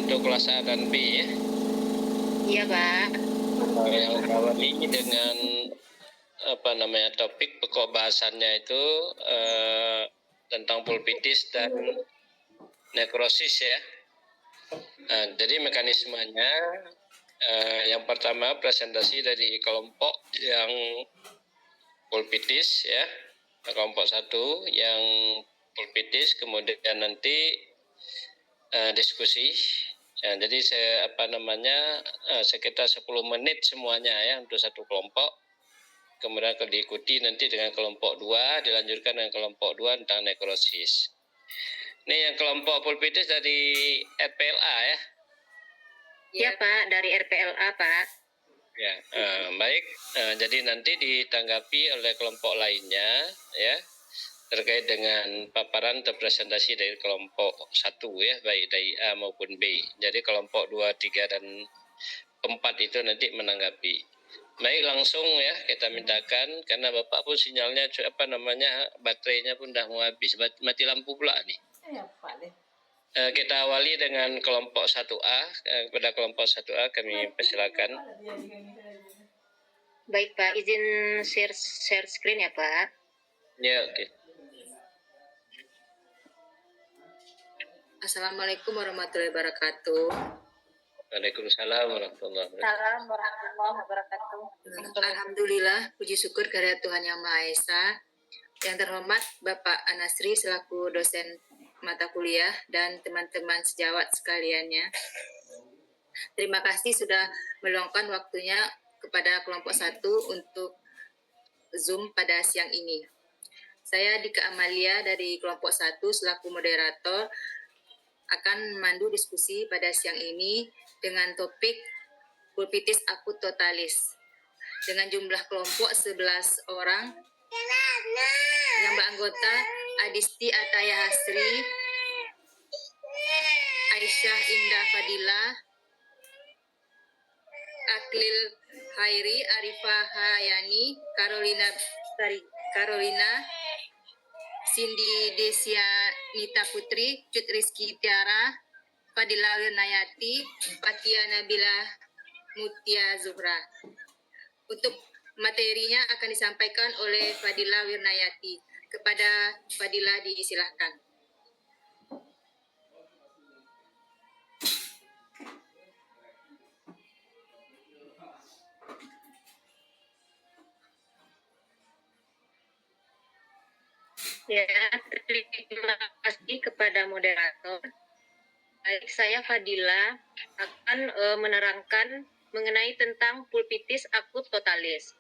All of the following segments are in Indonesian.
untuk kelas A dan B ya. Iya, Pak. Yang awali dengan topik pokok bahasannya itu tentang pulpitis dan nekrosis ya. Jadi mekanismenya yang pertama presentasi dari kelompok yang pulpitis ya, kelompok 1 yang pulpitis, kemudian nanti diskusi. Ya, jadi sekitar 10 menit semuanya ya untuk satu kelompok. Kemudian akan diikuti nanti dengan kelompok 2, dilanjutkan dengan kelompok 2 tentang nekrosis. Ini yang kelompok pulpitis dari RPLA ya. Iya, Pak, dari RPLA, Pak. Ya, baik. Jadi nanti ditanggapi oleh kelompok lainnya ya terkait dengan paparan atau presentasi dari kelompok 1 ya, baik dari A maupun B. Jadi kelompok 2, 3 dan 4 itu nanti menanggapi. Baik, langsung ya kita mintakan karena Bapak pun sinyalnya baterainya pun udah mau habis, mati lampu pula nih. Kita awali dengan kelompok 1A. Kepada kelompok 1A kami persilakan. Baik, Pak, izin share screen ya, Pak. Ya, oke. Assalamualaikum warahmatullahi wabarakatuh. Waalaikumsalam warahmatullahi wabarakatuh. Alhamdulillah, puji syukur kehadirat Tuhan Yang Maha Esa. Yang terhormat Bapak Anasri selaku dosen mata kuliah dan teman-teman sejawat sekaliannya. Terima kasih sudah meluangkan waktunya kepada kelompok 1 untuk Zoom pada siang ini. Saya Dika Amalia dari kelompok 1 selaku moderator akan memandu diskusi pada siang ini dengan topik pulpitis akut totalis dengan jumlah kelompok 11 orang yang beranggota Adisti Ataya Hasri, Aisyah Indah Fadila, Aklil Hairi, Arifah Hayani, Carolina, Cindy Desia Nita Putri, Cut Rizky Tiara, Fadila Wirnayati, Fatia Nabila Mutia Zuhra. Untuk materinya akan disampaikan oleh Fadila Wirnayati. Kepada Fadila disilahkan. Ya, terima kasih kepada moderator. Baik, saya Fadila akan menerangkan mengenai tentang pulpitis akut totalis.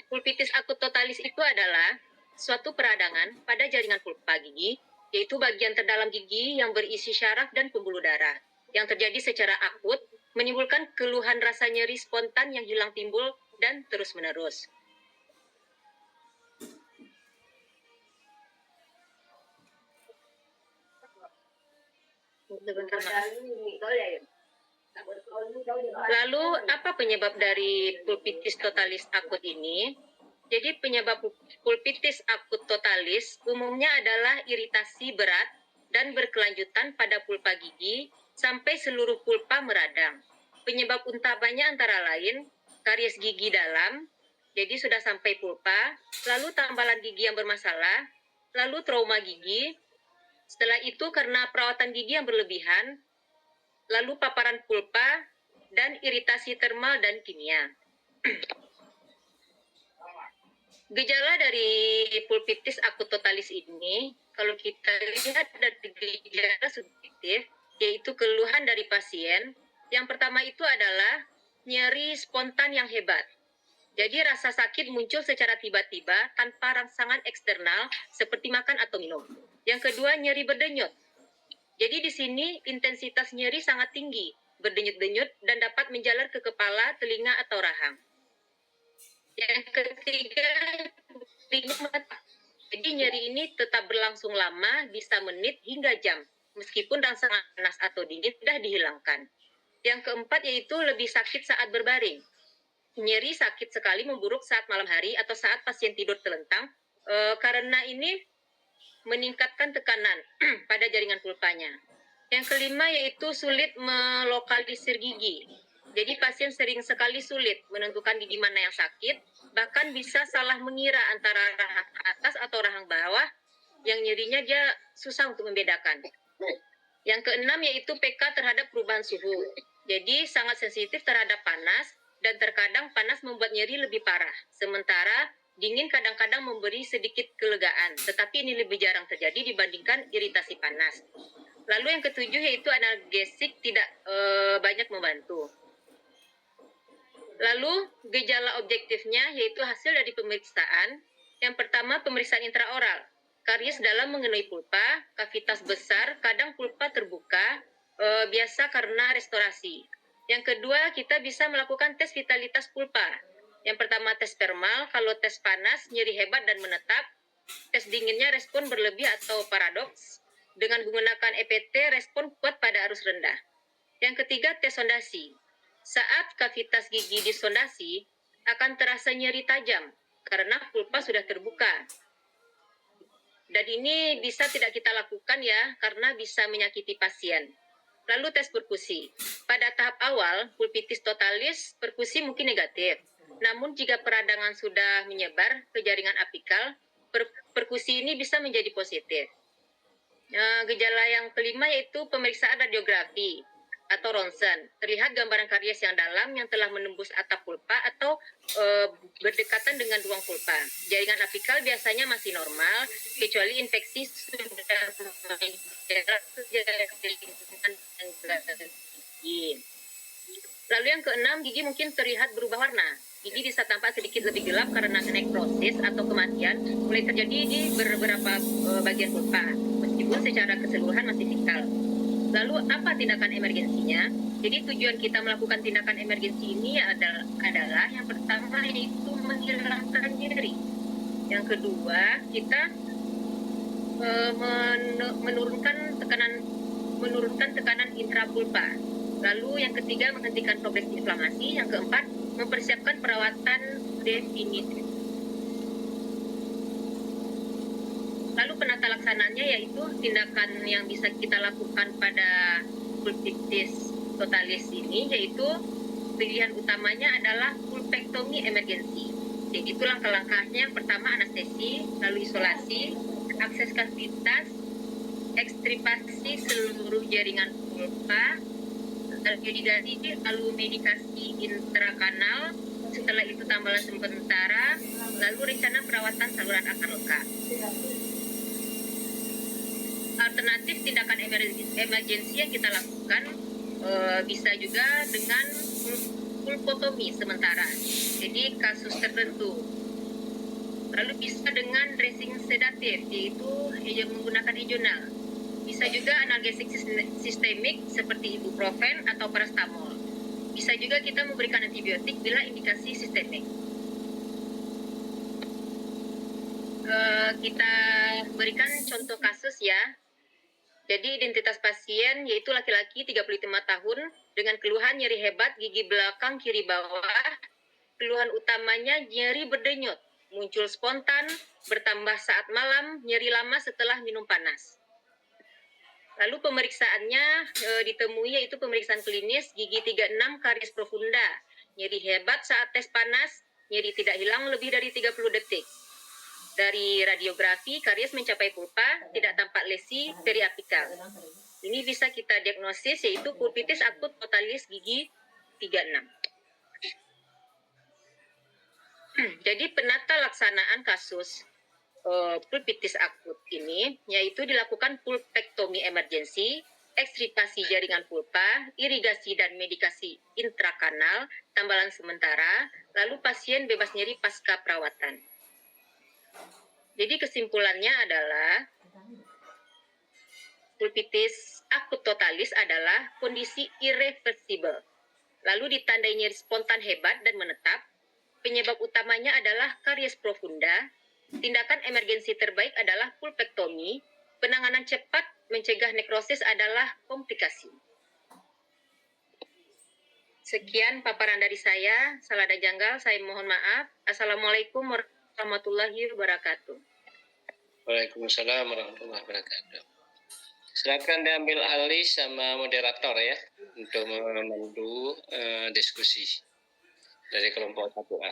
Pulpitis akut totalis itu adalah suatu peradangan pada jaringan pulpa gigi, yaitu bagian terdalam gigi yang berisi syaraf dan pembuluh darah, yang terjadi secara akut, menimbulkan keluhan rasa nyeri spontan yang hilang timbul dan terus-menerus. Lalu, apa penyebab dari pulpitis totalis akut ini? Jadi, penyebab pulpitis akut totalis umumnya adalah iritasi berat dan berkelanjutan pada pulpa gigi sampai seluruh pulpa meradang. Penyebab utamanya antara lain karies gigi dalam, jadi sudah sampai pulpa, lalu tambalan gigi yang bermasalah, lalu trauma gigi. Setelah itu karena perawatan gigi yang berlebihan, lalu paparan pulpa, dan iritasi termal dan kimia. Gejala dari pulpitis akut totalis ini, kalau kita lihat dari gejala subjektif, yaitu keluhan dari pasien. Yang pertama itu adalah nyeri spontan yang hebat. Jadi rasa sakit muncul secara tiba-tiba tanpa rangsangan eksternal seperti makan atau minum. Yang kedua, nyeri berdenyut. Jadi di sini intensitas nyeri sangat tinggi, berdenyut-denyut dan dapat menjalar ke kepala, telinga atau rahang. Yang ketiga, jadi nyeri ini tetap berlangsung lama, bisa menit hingga jam, meskipun rangsangan panas atau dingin sudah dihilangkan. Yang keempat yaitu lebih sakit saat berbaring. Nyeri sakit sekali memburuk saat malam hari atau saat pasien tidur telentang, karena ini meningkatkan tekanan pada jaringan pulpanya. Yang kelima yaitu sulit melokalisir gigi. Jadi pasien sering sekali sulit menentukan gigi mana yang sakit, bahkan bisa salah mengira antara rahang atas atau rahang bawah yang nyerinya dia susah untuk membedakan. Yang keenam yaitu PK terhadap perubahan suhu. Jadi sangat sensitif terhadap panas dan terkadang panas membuat nyeri lebih parah. Sementara dingin kadang-kadang memberi sedikit kelegaan, tetapi ini lebih jarang terjadi dibandingkan iritasi panas. Lalu yang ketujuh yaitu analgesik tidak banyak membantu. Lalu gejala objektifnya yaitu hasil dari pemeriksaan. Yang pertama pemeriksaan intraoral. Karies dalam mengenai pulpa, kavitas besar, kadang pulpa terbuka, biasa karena restorasi. Yang kedua kita bisa melakukan tes vitalitas pulpa. Yang pertama tes thermal, kalau tes panas, nyeri hebat dan menetap. Tes dinginnya respon berlebih atau paradoks. Dengan menggunakan EPT, respon kuat pada arus rendah. Yang ketiga, tes sondasi. Saat kavitas gigi disondasi, akan terasa nyeri tajam karena pulpa sudah terbuka. Dan ini bisa tidak kita lakukan ya, karena bisa menyakiti pasien. Lalu tes perkusi. Pada tahap awal, pulpitis totalis, perkusi mungkin negatif. Namun jika peradangan sudah menyebar ke jaringan apikal, perkusi ini bisa menjadi positif. Gejala yang kelima yaitu pemeriksaan radiografi atau ronsen. Terlihat gambaran karies yang dalam yang telah menembus atap pulpa atau berdekatan dengan ruang pulpa. Jaringan apikal biasanya masih normal, kecuali infeksi sudah menjalar ke jaringan gigi. Lalu yang keenam, gigi mungkin terlihat berubah warna. Gigi bisa tampak sedikit lebih gelap karena nekrosis atau kematian mulai terjadi di beberapa bagian pulpa, meskipun secara keseluruhan masih vital. Lalu apa tindakan emergensinya? Jadi tujuan kita melakukan tindakan emergensi ini adalah yang pertama yaitu menghilangkan nyeri. Yang kedua kita menurunkan tekanan intrapulpa. Lalu yang ketiga menghentikan progres inflamasi. Yang keempat mempersiapkan perawatan definitif. Lalu penata laksananya yaitu tindakan yang bisa kita lakukan pada pulpitis totalis ini yaitu pilihan utamanya adalah pulpektomi emergensi. Jadi itu langkah-langkahnya. Yang pertama anestesi, lalu isolasi, akses kavitas, ekstripasi seluruh jaringan pulpa, irigasi, lalu medikasi intrakanal, setelah itu tambalan sementara, lalu rencana perawatan saluran akar lekak. Alternatif tindakan emergensi yang kita lakukan bisa juga dengan pulpotomi sementara, jadi kasus tertentu. Lalu bisa dengan dressing sedatif, yaitu menggunakan ejonal. Bisa juga analgesik sistemik seperti ibuprofen atau paracetamol. Bisa juga kita memberikan antibiotik bila indikasi sistemik. Kita berikan contoh kasus ya. Jadi identitas pasien yaitu laki-laki 35 tahun dengan keluhan nyeri hebat gigi belakang kiri bawah. Keluhan utamanya nyeri berdenyut, muncul spontan, bertambah saat malam, nyeri lama setelah minum panas. Lalu pemeriksaannya ditemui yaitu pemeriksaan klinis gigi 36 karies profunda. Nyeri hebat saat tes panas, nyeri tidak hilang lebih dari 30 detik. Dari radiografi, karies mencapai pulpa, tidak tampak lesi periapikal. Ini bisa kita diagnosis yaitu pulpitis akut totalis gigi 36. Jadi penata laksanaan kasus pulpitis akut ini yaitu dilakukan pulpektomi emergensi, ekstripasi jaringan pulpa, irigasi dan medikasi intrakanal, tambalan sementara, lalu pasien bebas nyeri pasca perawatan. Jadi kesimpulannya adalah pulpitis akut totalis adalah kondisi irreversibel. Lalu ditandai nyeri spontan hebat dan menetap. Penyebab utamanya adalah karies profunda. Tindakan emergensi terbaik adalah pulpektomi. Penanganan cepat mencegah nekrosis adalah komplikasi. Sekian paparan dari saya. Salah dan janggal, saya mohon maaf. Assalamualaikum warahmatullahi wabarakatuh. Waalaikumsalam warahmatullahi wabarakatuh. Silakan diambil alih sama moderator ya untuk memandu diskusi dari kelompok 1A.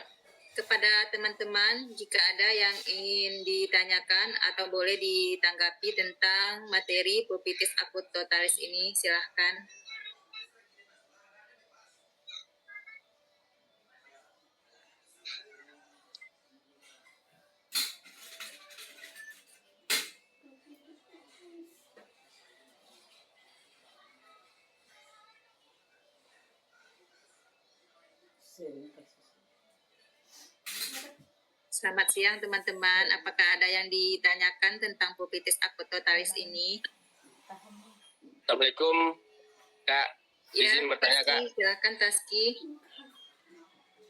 Kepada teman-teman, jika ada yang ingin ditanyakan atau boleh ditanggapi tentang materi pulpitis akut totalis ini, silahkan. Selamat siang teman-teman, apakah ada yang ditanyakan tentang pulpitis akut totalis ini? Assalamualaikum Kak, Ya, izin bertanya Kak. Silakan Taski.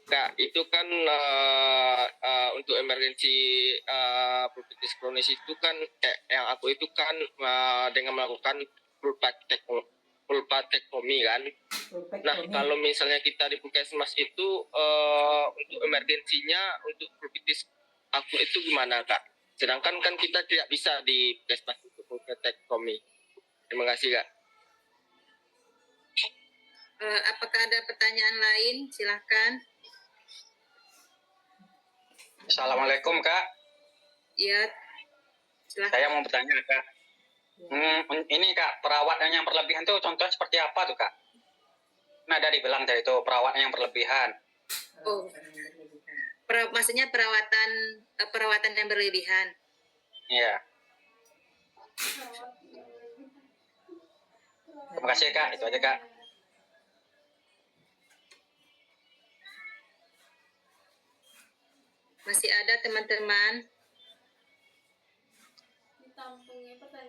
Kak, itu kan untuk emergensi pulpitis kronis itu kan yang aku itu kan dengan melakukan pulpatektomi kan. Nah, kalau misalnya kita di puskesmas itu untuk emergensinya untuk pulpitis akut itu gimana Kak? Sedangkan kan kita tidak bisa di puskesmas untuk pulpatektomi. Terima kasih Kak. Apakah ada pertanyaan lain? Silahkan. Assalamualaikum Kak. Ya, silahkan. Saya mau bertanya Kak. Ini Kak, perawatan yang berlebihan tuh contohnya seperti apa tuh Kak? Nah, ada dibilang dari itu perawatan yang berlebihan. Oh, maksudnya perawatan yang berlebihan. Iya. Terima kasih Kak, itu aja Kak. Masih ada teman-teman?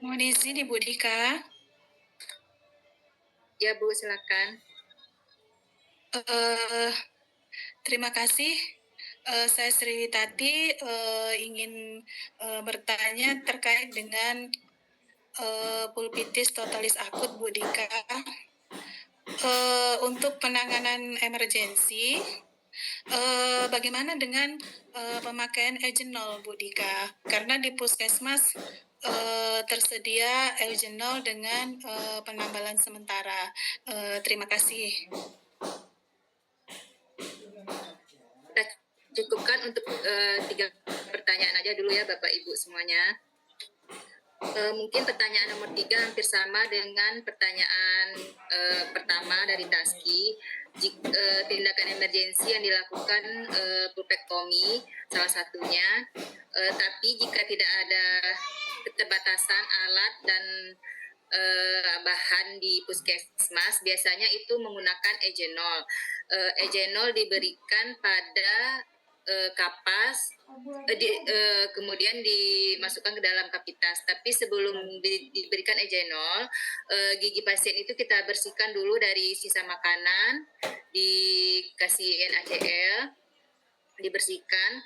Mau diisi di Bu Dika? Ya Bu, silakan. Terima kasih. Saya Sri Tati ingin bertanya terkait dengan pulpitis totalis akut Bu Dika. Untuk penanganan emergensi, bagaimana dengan pemakaian Eugenol Bu Dika? Karena di puskesmas tersedia Eugenol dengan penambalan sementara. Terima kasih. Kita cukupkan untuk 3 pertanyaan aja dulu ya Bapak Ibu semuanya. Mungkin pertanyaan nomor 3 hampir sama dengan pertanyaan pertama dari Taski. Tindakan emergensi yang dilakukan pulpektomi salah satunya, tapi jika tidak ada keterbatasan alat dan bahan di puskesmas, biasanya itu menggunakan Eugenol. Eugenol diberikan pada kapas, kemudian dimasukkan ke dalam kapitas. Tapi sebelum diberikan Eugenol, gigi pasien itu kita bersihkan dulu dari sisa makanan, dikasih NaCl, dibersihkan.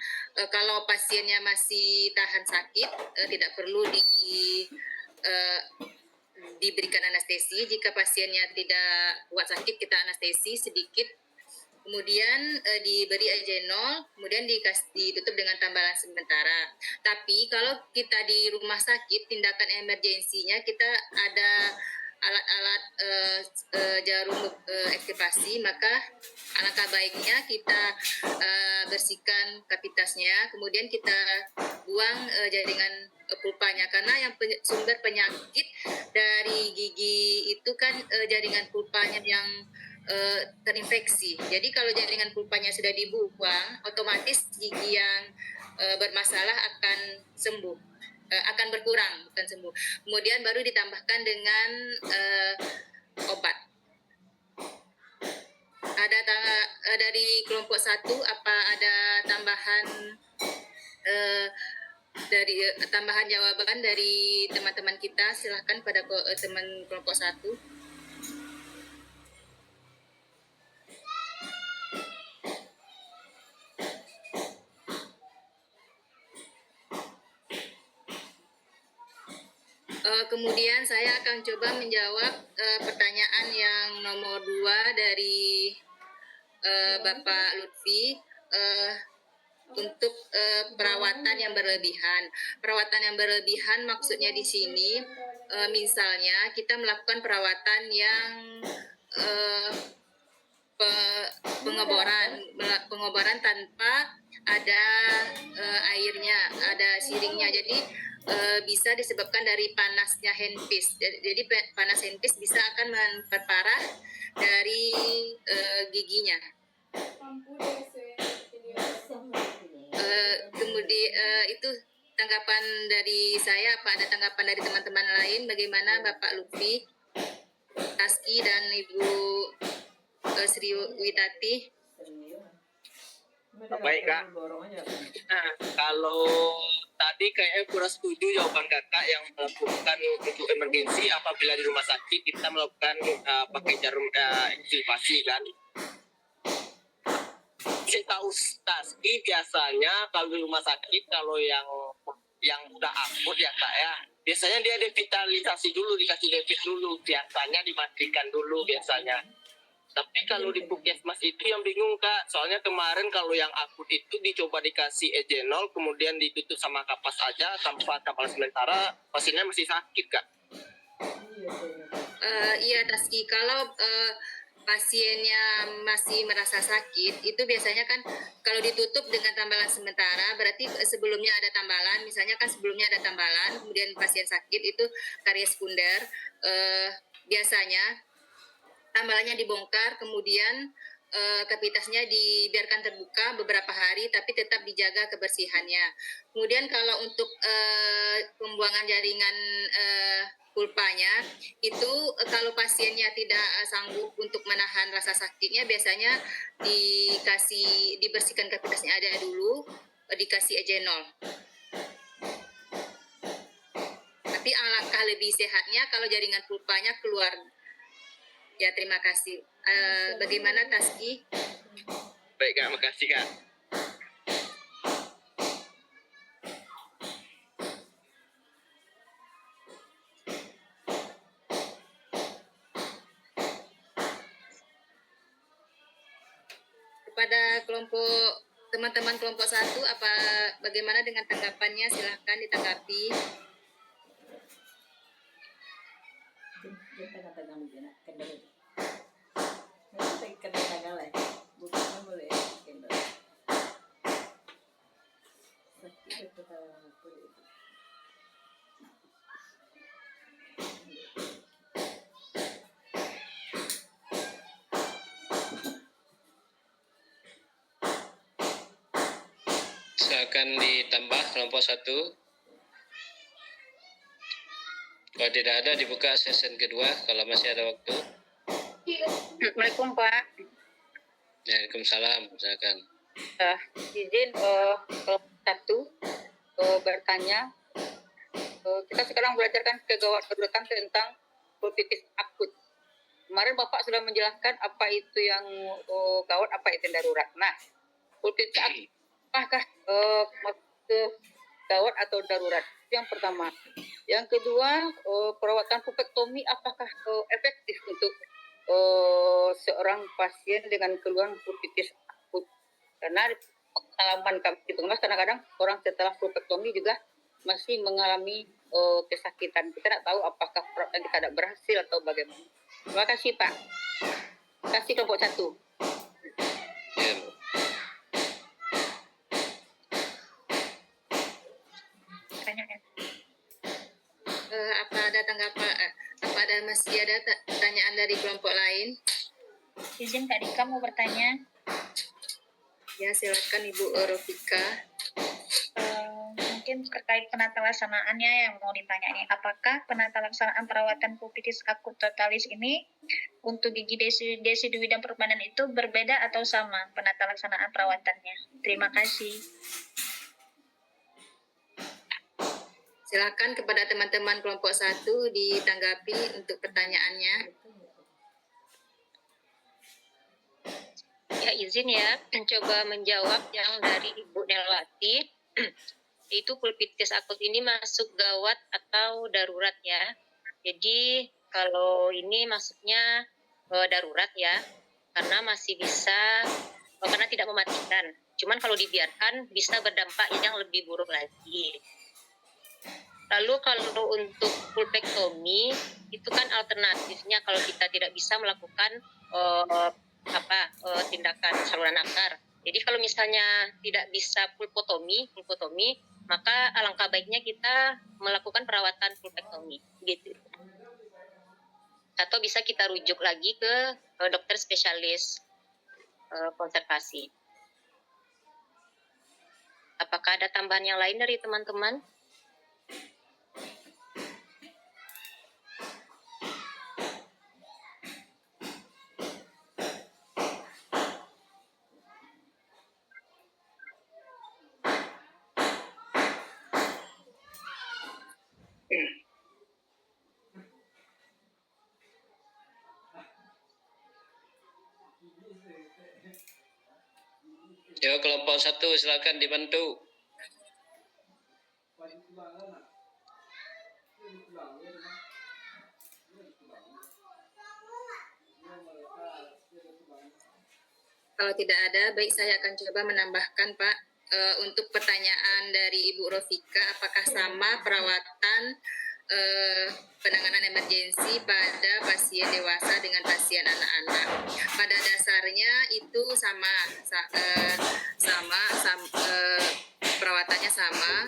Kalau pasiennya masih tahan sakit, tidak perlu diberikan anestesi. Jika pasiennya tidak kuat sakit, kita anestesi sedikit, kemudian diberi Eugenol, kemudian ditutup dengan tambalan sementara. Tapi kalau kita di rumah sakit, tindakan emergensinya kita ada alat-alat jarum ekstivasi, maka alangkah baiknya kita bersihkan kapitasnya, kemudian kita buang jaringan pulpanya, karena yang sumber penyakit dari gigi itu kan jaringan pulpanya yang terinfeksi. Jadi kalau jaringan pulpanya sudah dibuang, otomatis gigi yang bermasalah akan sembuh, akan berkurang, bukan sembuh. Kemudian baru ditambahkan dengan obat. Ada dari kelompok 1, apa ada tambahan tambahan jawaban dari teman-teman kita? Silahkan pada teman kelompok 1. Kemudian saya akan coba menjawab pertanyaan yang nomor 2 dari Bapak Lutfi untuk perawatan yang berlebihan. Perawatan yang berlebihan maksudnya di sini misalnya kita melakukan perawatan yang pengobaran tanpa ada airnya, ada siringnya. Jadi bisa disebabkan dari panasnya handpiece. Jadi panas handpiece bisa akan memperparah dari giginya. Kemudian itu tanggapan dari saya. Apa ada tanggapan dari teman-teman lain? Bagaimana Bapak Lutfi, Taski, dan Ibu Sri Witati? Baik, Kak. Nah, kalau tadi kayaknya kurang setuju jawaban kakak yang melakukan untuk emergensi apabila di rumah sakit kita melakukan pakai jarum ekstivasi kan. Saya tahu Taski biasanya kalau di rumah sakit kalau yang udah akut ya kak ya, biasanya dia devitalisasi dulu, dikasih devit dulu, biasanya dimatikan dulu biasanya. Tapi kalau di puskesmas itu yang bingung kak, soalnya kemarin kalau yang akut itu dicoba dikasih ejenol, kemudian ditutup sama kapas aja tanpa kapal sementara, pasiennya masih sakit kak. Iya Taski, kalau pasiennya masih merasa sakit, itu biasanya kan kalau ditutup dengan tambalan sementara, berarti sebelumnya ada tambalan, misalnya kan sebelumnya ada tambalan, kemudian pasien sakit itu karya sekunder, biasanya tambalannya dibongkar, kemudian kavitasnya dibiarkan terbuka beberapa hari, tapi tetap dijaga kebersihannya. Kemudian kalau untuk pembuangan jaringan pulpanya, itu kalau pasiennya tidak sanggup untuk menahan rasa sakitnya, biasanya dibersihkan kavitasnya ada dulu, dikasih ejenol. Tapi alangkah lebih sehatnya kalau jaringan pulpanya keluar. Ya, terima kasih. Bagaimana Taski? Baik kak, makasih kak. Kepada teman-teman kelompok 1, bagaimana dengan tanggapannya? Silahkan ditanggapi. Silakan ditambah kelompok 1. Kalau tidak ada, dibuka sesi kedua kalau masih ada waktu. Assalamualaikum Pak. Waalaikumsalam. Silakan. Izin kelompok 1 bertanya. Kita sekarang belajarkan kegawat daruratan tentang pulpitis akut. Kemarin Bapak sudah menjelaskan apa itu yang gawat, apa itu yang darurat. Nah, pulpitis akut apakah gawat atau darurat? Itu yang pertama. Yang kedua, perawatan pulpektomi apakah efektif untuk seorang pasien dengan keluhan pulpitis akut? Karena pengalaman kami di Pengemas, kadang-kadang orang setelah pulpektomi juga masih mengalami kesakitan. Kita tidak tahu apakah perawatan kita tidak berhasil atau bagaimana. Terima kasih Pak. Terima kasih kelompok 1. Ya, apa ada masih ada pertanyaan dari kelompok lain? Izin Kak Dika mau bertanya. Ya, silakan Ibu Rofika. Mungkin terkait penata laksanaannya yang mau ditanya nih. Apakah penata laksanaan perawatan pulpitis akut totalis ini untuk gigi desidui dan permanen itu berbeda atau sama penata laksanaan perawatannya? Terima kasih. Silakan kepada teman-teman kelompok 1 ditanggapi untuk pertanyaannya. Ya, izin ya, mencoba menjawab yang dari Ibu Nelwati. Itu pulpitis akut ini masuk gawat atau darurat ya. Jadi kalau ini masuknya darurat ya, karena masih bisa, karena tidak mematikan. Cuman kalau dibiarkan bisa berdampak yang lebih buruk lagi. Lalu kalau untuk pulpektomi itu kan alternatifnya kalau kita tidak bisa melakukan tindakan saluran akar. Jadi kalau misalnya tidak bisa pulpotomi, maka alangkah baiknya kita melakukan perawatan pulpektomi, gitu. Atau bisa kita rujuk lagi ke dokter spesialis konservasi. Apakah ada tambahan yang lain dari teman-teman? Ya, kelompok 1 silakan dibantu. Kalau tidak ada, baik saya akan coba menambahkan Pak. Untuk pertanyaan dari Ibu Rofika, apakah sama perawatan penanganan emergensi pada pasien dewasa dengan pasien anak-anak? Pada dasarnya itu perawatannya sama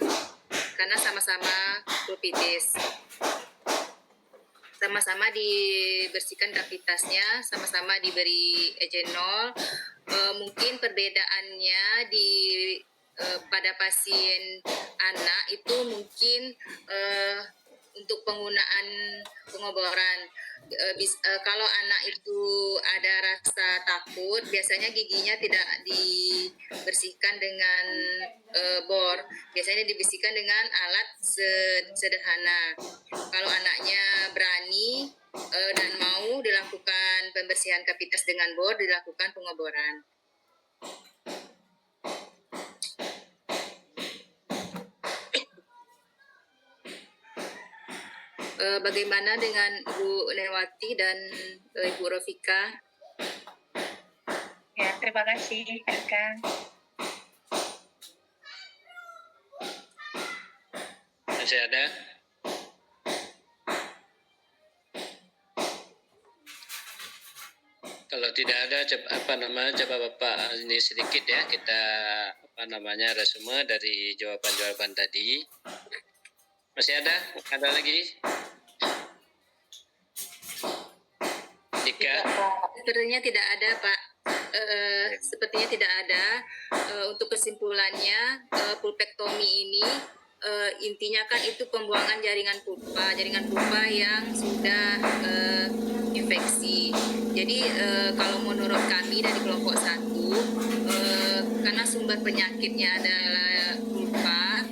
karena sama-sama pulpitis. Sama-sama dibersihkan kavitasnya, sama-sama diberi ejenol. Mungkin perbedaannya pada pasien anak itu mungkin untuk penggunaan pengoboran. Kalau anak itu ada rasa takut, biasanya giginya tidak dibersihkan dengan bor. Biasanya dibersihkan dengan alat sederhana. Kalau anaknya berani dan mau dilakukan pembersihan kavitas dengan bor, dilakukan pengoboran. Bagaimana dengan Ibu Nelwati dan Ibu Rofika? Ya, terima kasih, Eka. Masih ada? Kalau tidak ada, coba Bapak ini sedikit ya, kita resume dari jawaban-jawaban tadi. Masih ada? Ada lagi? Dika? Sepertinya tidak ada, Pak. Sepertinya tidak ada. Untuk kesimpulannya, pulpektomi ini intinya kan itu pembuangan jaringan pulpa yang sudah infeksi. Jadi kalau menurut kami dari kelompok 1, karena sumber penyakitnya adalah pulpa,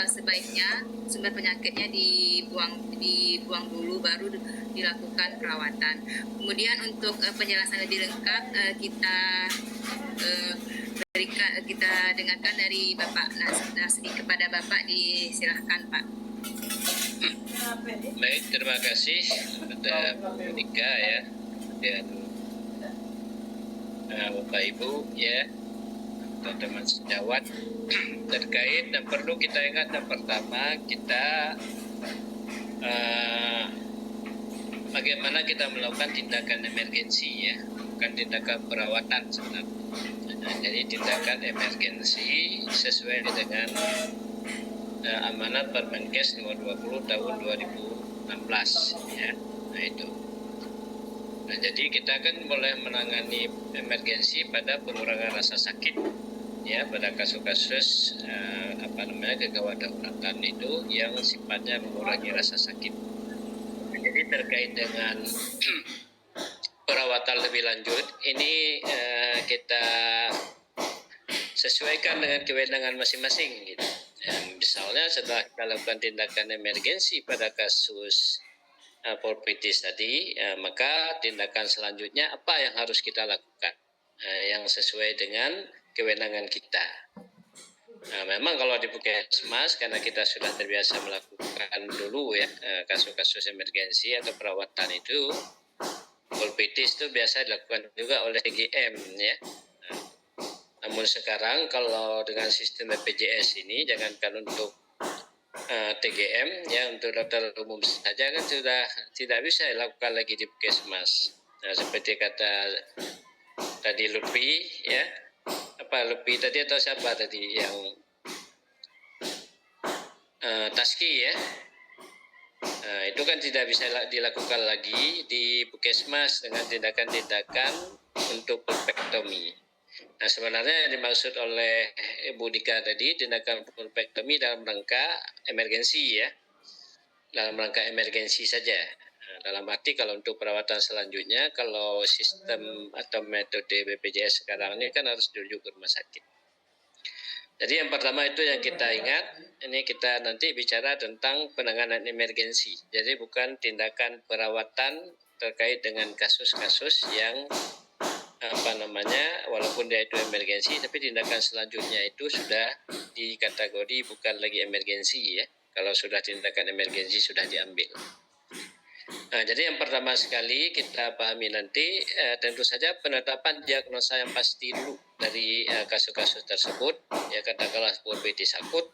sebaiknya sumber penyakitnya dibuang dulu baru dilakukan perawatan. Kemudian untuk penjelasan lebih lengkap kita dengarkan dari Bapak Nasri. Kepada Bapak disilahkan Pak. Baik, terima kasih kepada Monika ya, dan Bapak Ibu ya, teman-teman sejawat. Terkait dan perlu kita ingat, yang pertama kita bagaimana kita melakukan tindakan emergensi ya, bukan tindakan perawatan sebenarnya. Jadi tindakan emergensi sesuai dengan amanat Permenkes nomor 20 tahun 2016 ya. Nah itu. Nah, jadi kita kan boleh menangani emergensi pada pengurangan rasa sakit ya, pada kasus-kasus kegawat dauratan itu yang sifatnya mengurangi rasa sakit. Nah, jadi terkait dengan perawatan lebih lanjut ini kita sesuaikan dengan kewenangan masing-masing gitu. Misalnya setelah kita lakukan tindakan emergensi pada kasus pulpitis tadi, maka tindakan selanjutnya apa yang harus kita lakukan yang sesuai dengan kewenangan kita. Nah, memang kalau di Puskesmas karena kita sudah terbiasa melakukan dulu ya kasus-kasus emergensi atau perawatan itu, pulpitis itu biasa dilakukan juga oleh DGM ya. Namun sekarang kalau dengan sistem BPJS ini, jangankan untuk TGM, ya untuk dokter umum saja kan sudah tidak bisa dilakukan lagi di puskesmas. Nah, seperti kata tadi Lutfi, ya, Lutfi tadi atau siapa tadi yang Taski, ya. Nah, itu kan tidak bisa dilakukan lagi di puskesmas dengan tindakan-tindakan untuk pulpektomi. Nah, sebenarnya yang dimaksud oleh Ibu Dika tadi tindakan pulpektomi dalam rangka emergensi, ya, dalam rangka emergensi saja. Nah, dalam arti kalau untuk perawatan selanjutnya, kalau sistem atau metode BPJS sekarang ini kan harus dirujuk ke rumah sakit. Jadi yang pertama itu yang kita ingat, ini kita nanti bicara tentang penanganan emergensi. Jadi bukan tindakan perawatan terkait dengan kasus-kasus yang walaupun dia itu emergensi, tapi tindakan selanjutnya itu sudah dikategori bukan lagi emergensi, ya. Kalau sudah tindakan emergensi sudah diambil. Nah, jadi yang pertama sekali kita pahami nanti tentu saja penetapan diagnosa yang pasti dulu dari kasus-kasus tersebut, ya katakanlah pulpitis akut.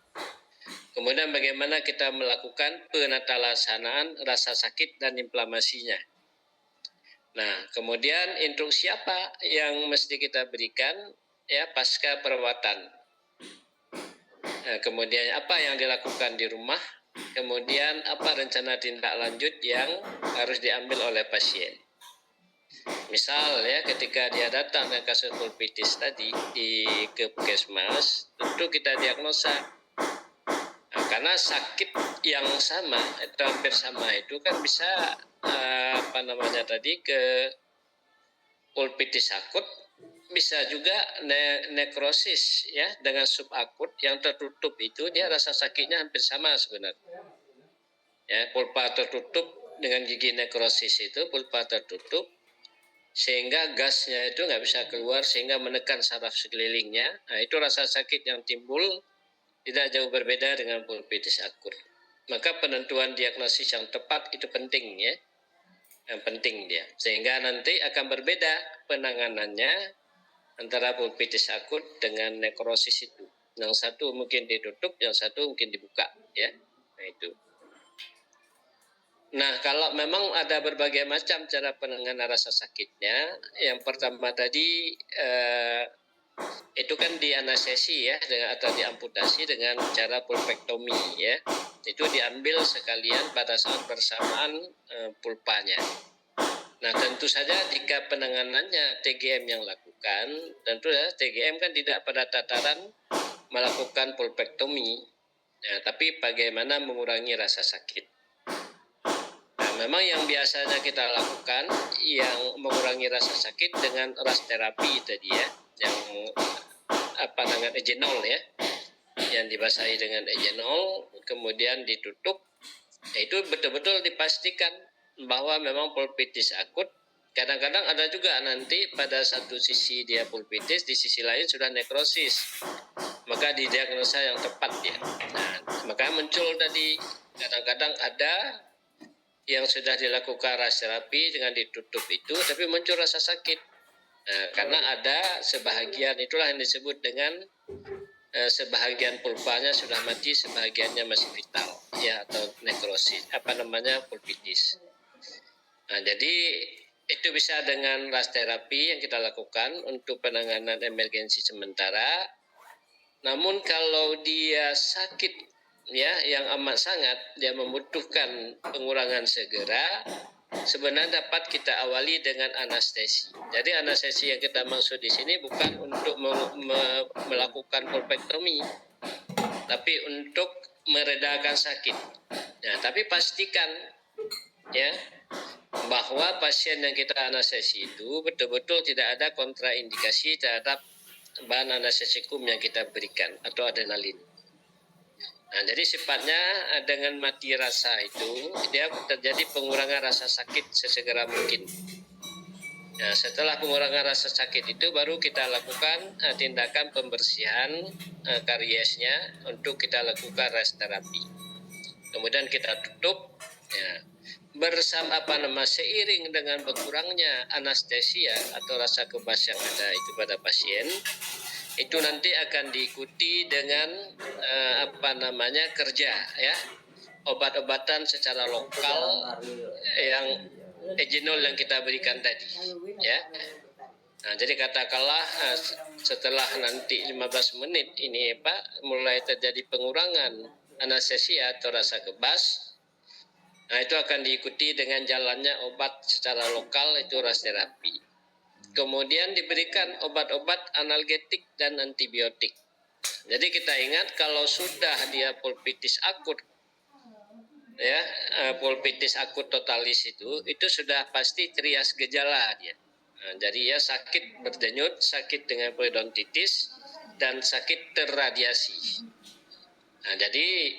Kemudian bagaimana kita melakukan penatalaksanaan rasa sakit dan inflamasinya. Nah, kemudian instruksi apa yang mesti kita berikan, ya, pasca perawatan. Nah, kemudian apa yang dilakukan di rumah, kemudian apa rencana tindak lanjut yang harus diambil oleh pasien. Misal, ya, ketika dia datang dengan kasus pulpitis tadi ke puskesmas, tentu kita diagnosa. Nah, karena sakit yang sama atau hampir sama itu kan bisa ke pulpitis akut, bisa juga nekrosis, ya, dengan subakut yang tertutup itu dia rasa sakitnya hampir sama sebenarnya. Ya, pulpa tertutup dengan gigi nekrosis itu pulpa tertutup sehingga gasnya itu nggak bisa keluar sehingga menekan saraf sekelilingnya. Nah, itu rasa sakit yang timbul tidak jauh berbeda dengan pulpitis akut. Maka penentuan diagnosis yang tepat itu penting, ya. Yang penting dia. Sehingga nanti akan berbeda penanganannya antara pulpitis akut dengan nekrosis itu. Yang satu mungkin ditutup, yang satu mungkin dibuka, ya. Nah, itu. Nah, kalau memang ada berbagai macam cara penanganan rasa sakitnya, yang pertama tadi itu kan dianestesi, ya, atau diamputasi dengan cara pulpektomi, ya. Itu diambil sekalian pada saat bersamaan pulpanya. Nah, tentu saja jika penanganannya TGM yang lakukan, tentu ya TGM kan tidak pada tataran melakukan pulpektomi, ya, tapi bagaimana mengurangi rasa sakit. Nah, memang yang biasanya kita lakukan yang mengurangi rasa sakit dengan ras terapi tadi, ya, yang dengan egenol, ya, yang dibasahi dengan egenol, kemudian ditutup, ya, itu betul-betul dipastikan bahwa memang pulpitis akut. Kadang-kadang ada juga nanti pada satu sisi dia pulpitis, di sisi lain sudah nekrosis, maka didiagnosa yang tepat, ya. Nah, maka muncul tadi kadang-kadang ada yang sudah dilakukan ras terapi dengan ditutup itu, tapi muncul rasa sakit. Nah, karena ada sebahagian, itulah yang disebut dengan sebahagian pulpanya sudah mati, sebahagiannya masih vital, ya, atau nekrosis, pulpitis. Nah, jadi itu bisa dengan ras terapi yang kita lakukan untuk penanganan emergensi sementara. Namun kalau dia sakit, ya, yang amat sangat, dia membutuhkan pengurangan segera, sebenarnya dapat kita awali dengan anestesi. Jadi anestesi yang kita maksud di sini bukan untuk melakukan pulpektomi, tapi untuk meredakan sakit. Nah, tapi pastikan, ya, bahwa pasien yang kita anestesi itu betul-betul tidak ada kontraindikasi terhadap bahan anestesikum yang kita berikan atau adrenalin. Nah, jadi sifatnya dengan mati rasa itu dia terjadi pengurangan rasa sakit sesegera mungkin. Nah, setelah pengurangan rasa sakit itu baru kita lakukan tindakan pembersihan kariesnya untuk kita lakukan ras terapi. Kemudian kita tutup, ya, seiring dengan berkurangnya anestesia atau rasa kebas yang ada itu pada pasien, itu nanti akan diikuti dengan kerja ya, obat-obatan secara lokal yang ejenol yang kita berikan tadi ya. Nah, jadi katakanlah setelah nanti 15 menit ini Pak mulai terjadi pengurangan anestesia atau rasa kebas, nah itu akan diikuti dengan jalannya obat secara lokal, itu ras terapi. Kemudian diberikan obat-obat analgetik dan antibiotik. Jadi kita ingat kalau sudah dia pulpitis akut ya, pulpitis akut totalis itu sudah pasti trias gejala dia. Nah, jadi ya sakit berdenyut, sakit dengan periodontitis, dan sakit terradiasi. Nah, jadi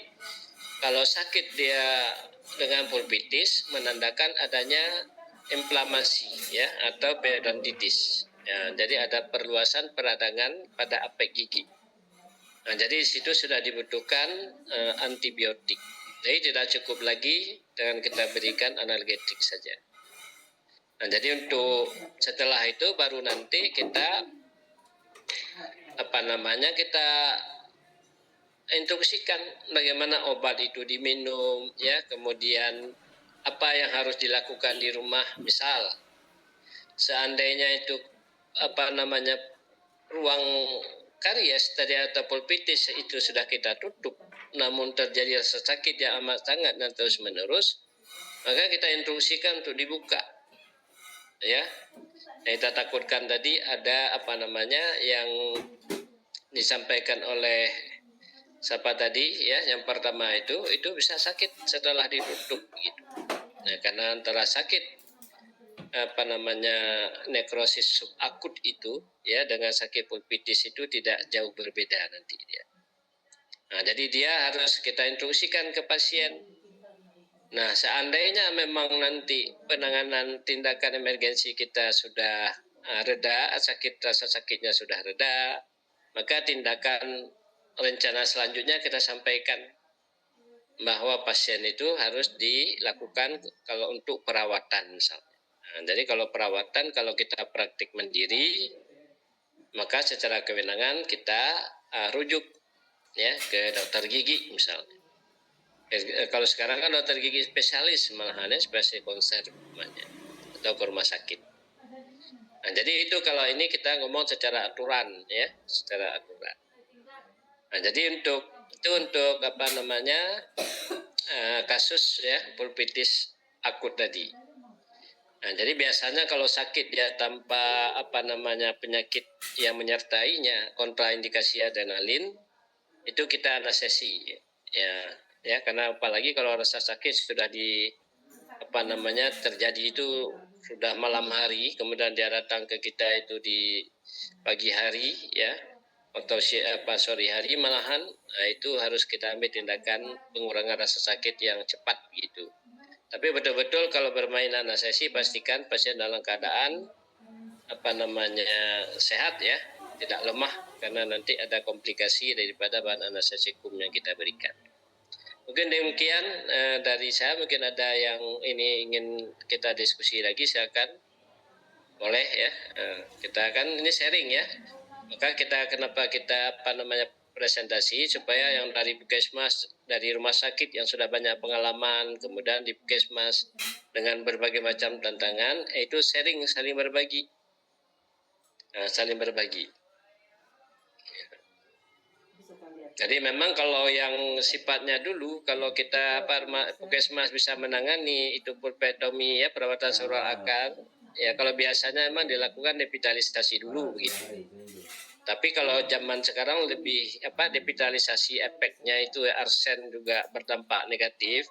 kalau sakit dia dengan pulpitis menandakan adanya inflamasi ya atau periodontitis. Ya, jadi ada perluasan peradangan pada apek gigi. Nah, jadi di situ sudah dibutuhkan antibiotik. Jadi tidak cukup lagi dengan kita berikan analgetik saja. Nah, jadi untuk setelah itu baru nanti kita kita instruksikan bagaimana obat itu diminum ya, kemudian apa yang harus dilakukan di rumah. Misal seandainya itu ruang karies tadi atau pulpitis itu sudah kita tutup, namun terjadi rasa sakit yang amat sangat dan terus menerus, maka kita instruksikan untuk dibuka ya. Kita takutkan tadi ada yang disampaikan oleh siapa tadi ya, yang pertama itu bisa sakit setelah ditutup gitu. Nah, karena antara sakit nekrosis subakut itu ya dengan sakit pulpitis itu tidak jauh berbeda nanti dia. Nah, jadi dia harus kita instruksikan ke pasien. Nah, seandainya memang nanti penanganan tindakan emergensi kita sudah reda, rasa sakitnya sudah reda, maka tindakan rencana selanjutnya kita sampaikan bahwa pasien itu harus dilakukan kalau untuk perawatan misalnya. Nah, jadi kalau perawatan, kalau kita praktik mandiri, maka secara kewenangan kita rujuk ya ke dokter gigi misalnya. Kalau sekarang kan dokter gigi spesialis malahan ya, spesialis konser namanya, atau ke rumah sakit. Nah, jadi itu kalau ini kita ngomong secara aturan ya, secara aturan. Nah, jadi untuk kasus ya pulpitis akut tadi. Nah, jadi biasanya kalau sakit dia tanpa penyakit yang menyertainya, kontraindikasi adrenalin, itu kita anestesi ya karena apalagi kalau rasa sakit sudah terjadi itu sudah malam hari, kemudian dia datang ke kita itu di pagi hari ya atau sore hari malahan, nah, itu harus kita ambil tindakan pengurangan rasa sakit yang cepat gitu. Tapi betul-betul kalau bermain anestesi pastikan pasien dalam keadaan sehat ya, tidak lemah, karena nanti ada komplikasi daripada bahan anestesikum yang kita berikan. Mungkin demikian dari saya. Mungkin ada yang ini ingin kita diskusi lagi, silakan, boleh ya. Kita kan ini sharing ya, maka kenapa kita presentasi supaya yang dari Puskesmas, dari rumah sakit yang sudah banyak pengalaman, kemudian di Puskesmas dengan berbagai macam tantangan, itu sharing, saling berbagi. Jadi memang kalau yang sifatnya dulu, kalau kita Puskesmas bisa menangani itu pulpektomi ya, perawatan saluran akar, ya kalau biasanya memang dilakukan depitalisasi dulu begitu. Tapi kalau zaman sekarang lebih depitalisasi efeknya itu arsen juga berdampak negatif.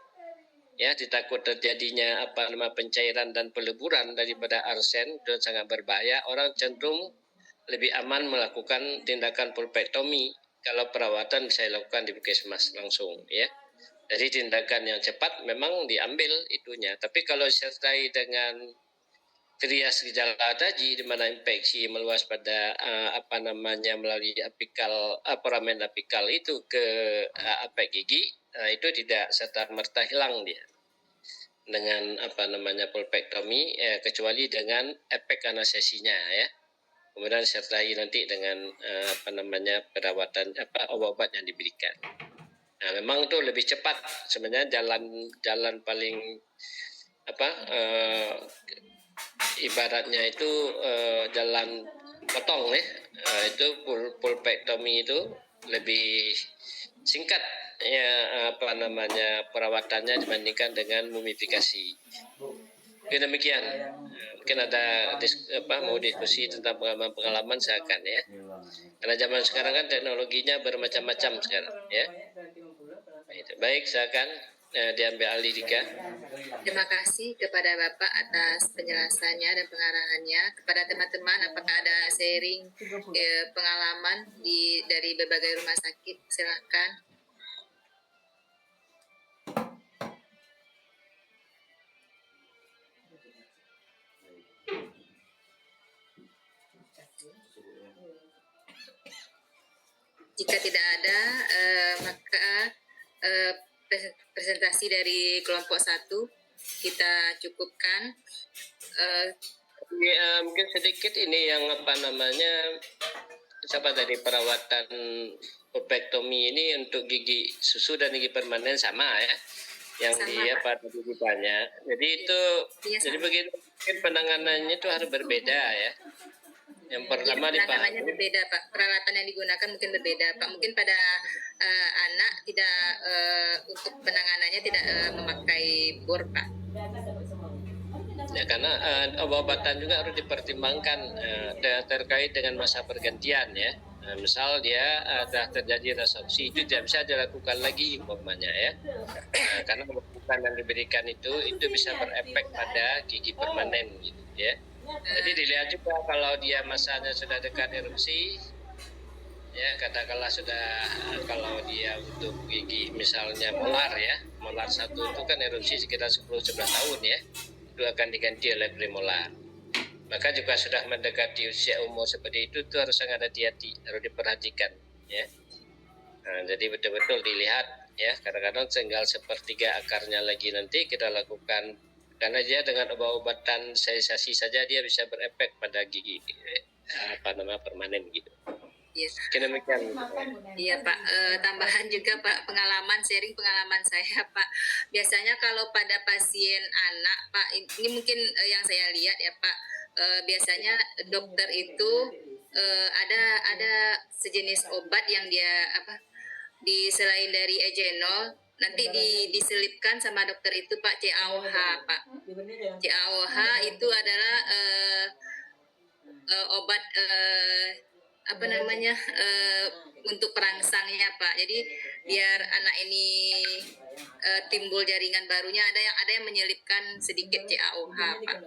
Ya, ditakut terjadinya pencairan dan peleburan daripada arsen, itu sangat berbahaya. Orang cenderung lebih aman melakukan tindakan pulpektomi kalau perawatan bisa dilakukan di Puskesmas langsung ya. Jadi tindakan yang cepat memang diambil itunya. Tapi kalau disertai dengan trias gejala tadi, di mana infeksi meluas pada melalui apikal, foramen apikal itu ke apek gigi, itu tidak serta merta hilang dia dengan pulpektomi, kecuali dengan efek anestesinya ya. kemudian disertai nanti dengan perawatan obat-obat yang diberikan. Nah, memang itu lebih cepat sebenarnya jalan paling ibaratnya itu jalan potong ya. Itu pulpektomi itu lebih singkat ya perawatannya dibandingkan dengan mumifikasi. Mungkin demikian. Mungkin ada mau diskusi tentang pengalaman silakan ya. Karena zaman sekarang kan teknologinya bermacam-macam sekarang ya. Baik, silakan diambil alih Dika. Terima kasih kepada Bapak atas penjelasannya dan pengarahannya. Kepada teman-teman, apakah ada sharing pengalaman dari berbagai rumah sakit? Silakan. Jika tidak ada, maka presentasi dari kelompok 1 kita cukupkan. Mungkin sedikit ini yang dari perawatan pulpektomi ini untuk gigi susu dan gigi permanen sama ya, yang dia pada gigi banyak. Jadi itu jadi begitu penanganannya itu harus berbeda ya. Yang pertama penanganannya berbeda Pak, peralatan yang digunakan mungkin berbeda Pak. Mungkin pada anak tidak untuk penanganannya tidak memakai bor Pak. Ya, karena obat-obatan juga harus dipertimbangkan terkait dengan masa pergantian ya. Misal dia sudah terjadi resorpsi, itu tidak bisa dilakukan lagi umpamanya ya. Karena obat yang diberikan itu bisa berefek pada gigi permanen gitu ya. Jadi dilihat juga kalau dia masanya sudah dekat erupsi, ya katakanlah kalau dia untuk gigi misalnya molar 1 itu kan erupsi sekitar 10-11 tahun ya, itu akan diganti oleh premolar. Maka juga sudah mendekati usia umur seperti itu harus sangat hati-hati, harus diperhatikan ya. Nah, jadi betul-betul dilihat ya, kadang-kadang tinggal 1/3 akarnya lagi nanti kita lakukan. Karena dia dengan obat-obatan sterilisasi saja dia bisa berefek pada gigi permanen gitu. Yes. Demikian. Iya Pak, tambahan juga Pak, sharing pengalaman saya Pak. Biasanya kalau pada pasien anak Pak, ini mungkin yang saya lihat ya Pak, biasanya dokter itu ada sejenis obat yang dia selain dari egenol nanti diselipkan sama dokter itu Pak, CAOH Pak. CAOH itu adalah obat untuk perangsangnya Pak. Jadi biar anak ini timbul jaringan barunya, ada yang menyelipkan sedikit CAOH Pak.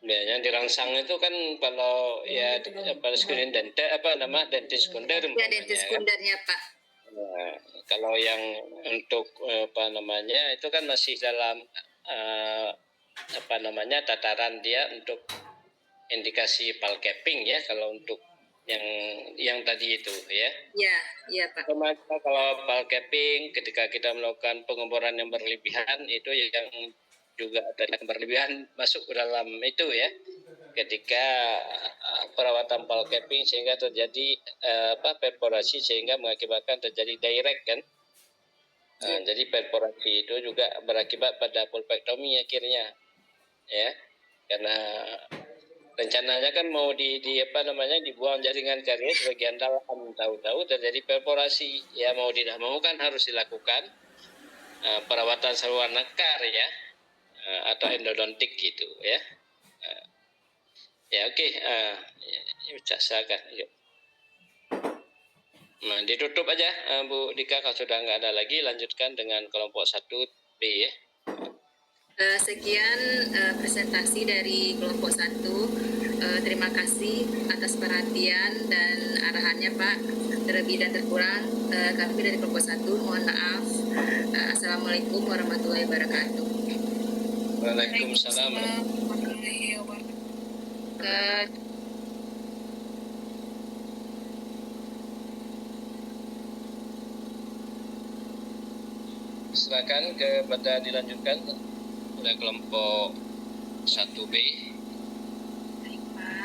Ya, yang dirangsang itu kan kalau ya screen dentis sekunder. Ya, dentis sekundernya Pak. Nah, kalau yang untuk itu kan masih dalam tataran dia untuk indikasi palcapping ya, kalau untuk yang tadi itu ya. Iya Pak. Kalau palcapping ketika kita melakukan pengeboran yang berlebihan itu yang juga ada yang berlebihan masuk ke dalam itu ya. Ketika perawatan palcapping sehingga terjadi perforasi sehingga mengakibatkan terjadi direct kan. Jadi perforasi itu juga berakibat pada pulpektomi akhirnya ya, karena rencananya kan mau dibuang jaringan karies bagian dalam, tahu-tahu terjadi perforasi ya, mau tidak mau kan harus dilakukan perawatan saluran nekar ya, atau endodontik gitu ya. Ya oke, silakan. Yuk. Nah, ditutup aja Bu Dika, kalau sudah nggak ada lagi lanjutkan dengan kelompok 1B ya. Sekian presentasi dari kelompok 1. Terima kasih atas perhatian dan arahannya Pak. Terlebih dan terkurang kami dari kelompok 1 mohon maaf. Assalamualaikum warahmatullahi wabarakatuh. Waalaikumsalam warahmatullahi wabarakatuh. Silakan kepada dilanjutkan oleh kelompok 1B. Baik Pak.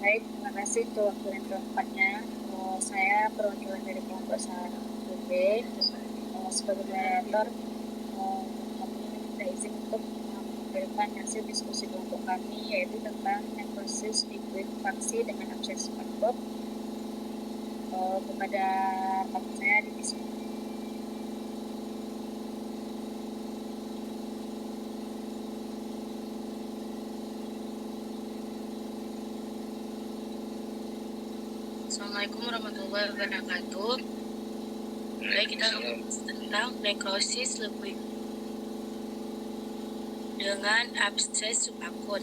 Baik, terima kasih untuk waktu dan tempatnya. Saya perwakilan dari kelompok 1B sebagai moderator. Kami minta izin untuk memberikan hasil diskusi kelompok kami, yaitu tentang necrosis likuifaksi dengan abses akut kepada teman saya di sini. Assalamualaikum warahmatullahi wabarakatuh. Baik, kita membahas tentang nekrosis lekuid dengan abses subakut.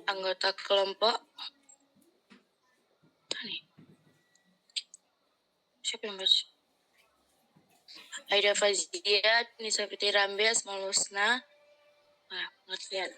Anggota kelompok siapa yang baca? Aida Fazia, Nisa Fitri Rambe, Asmaul Husna. Nah, pengertian.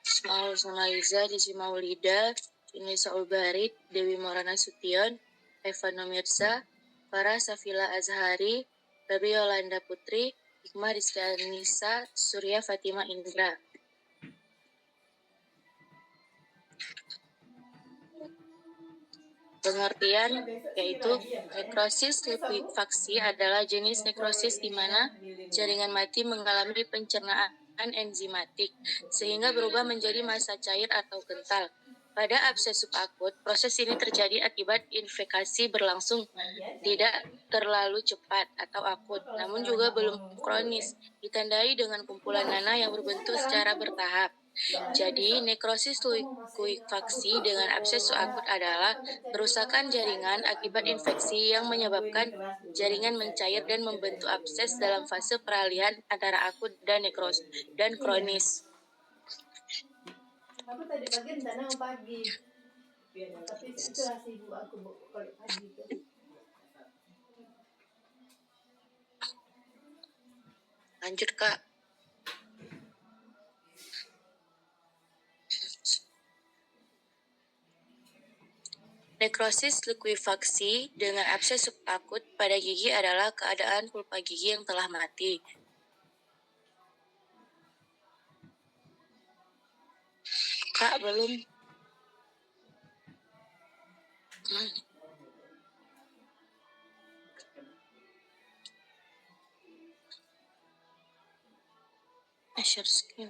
Asmaul Husna Liza, Desi Maulida, Inisa Ulbarit, Dewi Morana Sution, Eva Nomirza, Farah Safila Azhari, Babi Yolanda Putri, Hikmah Rizka Nisa, Surya Fatima Indra. Pengertian yaitu nekrosis likuifaksi adalah jenis nekrosis di mana jaringan mati mengalami pencernaan enzimatik sehingga berubah menjadi massa cair atau kental. Pada abses subakut, proses ini terjadi akibat infekasi berlangsung tidak terlalu cepat atau akut, namun juga belum kronis, ditandai dengan kumpulan nanah yang berbentuk secara bertahap. Jadi, nekrosis likuifaksi dengan abses subakut adalah kerusakan jaringan akibat infeksi yang menyebabkan jaringan mencair dan membentuk abses dalam fase peralihan antara akut dan kronis. Aku tadi pagi rencana mau pagi. Tapi setelah sibuk aku kalau pagi tuh. Lanjut, Kak. Nekrosis likuifaksi dengan abses subakut pada gigi adalah keadaan pulpa gigi yang telah mati. Kak, belum. Share screen.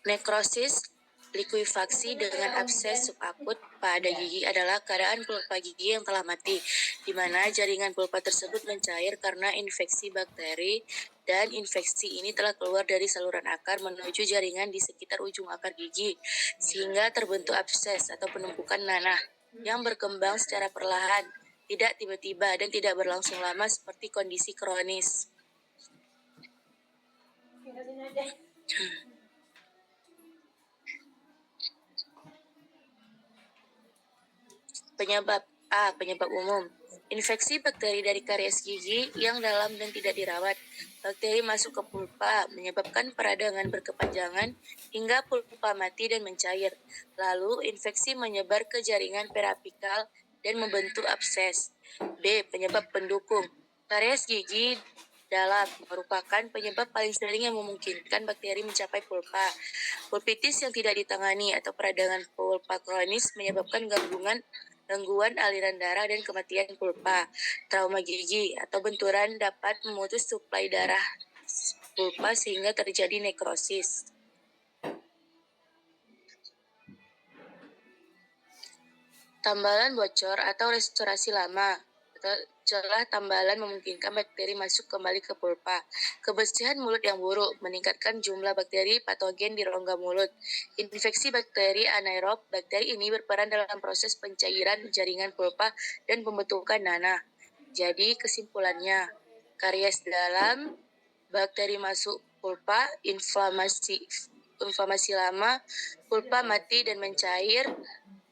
Nekrosis likuifaksi dengan abses subakut pada gigi adalah keadaan pulpa gigi yang telah mati, di mana jaringan pulpa tersebut mencair karena infeksi bakteri, dan infeksi ini telah keluar dari saluran akar menuju jaringan di sekitar ujung akar gigi, sehingga terbentuk abses atau penumpukan nanah yang berkembang secara perlahan, tidak tiba-tiba dan tidak berlangsung lama seperti kondisi kronis. Penyebab umum. Infeksi bakteri dari karies gigi yang dalam dan tidak dirawat. Bakteri masuk ke pulpa, menyebabkan peradangan berkepanjangan hingga pulpa mati dan mencair. Lalu, infeksi menyebar ke jaringan periapikal dan membentuk abses. B. Penyebab pendukung. Karies gigi dalam merupakan penyebab paling sering yang memungkinkan bakteri mencapai pulpa. Pulpitis yang tidak ditangani atau peradangan pulpa kronis menyebabkan gangguan aliran darah dan kematian pulpa. Trauma gigi atau benturan dapat memutus suplai darah pulpa sehingga terjadi nekrosis. Tambalan bocor atau restorasi lama atau celah tambalan memungkinkan bakteri masuk kembali ke pulpa. Kebersihan mulut yang buruk meningkatkan jumlah bakteri patogen di rongga mulut. Infeksi bakteri anaerob. Bakteri ini berperan dalam proses pencairan jaringan pulpa dan pembentukan nanah. Jadi kesimpulannya, karies dalam bakteri masuk pulpa, inflamasi lama, pulpa mati dan mencair,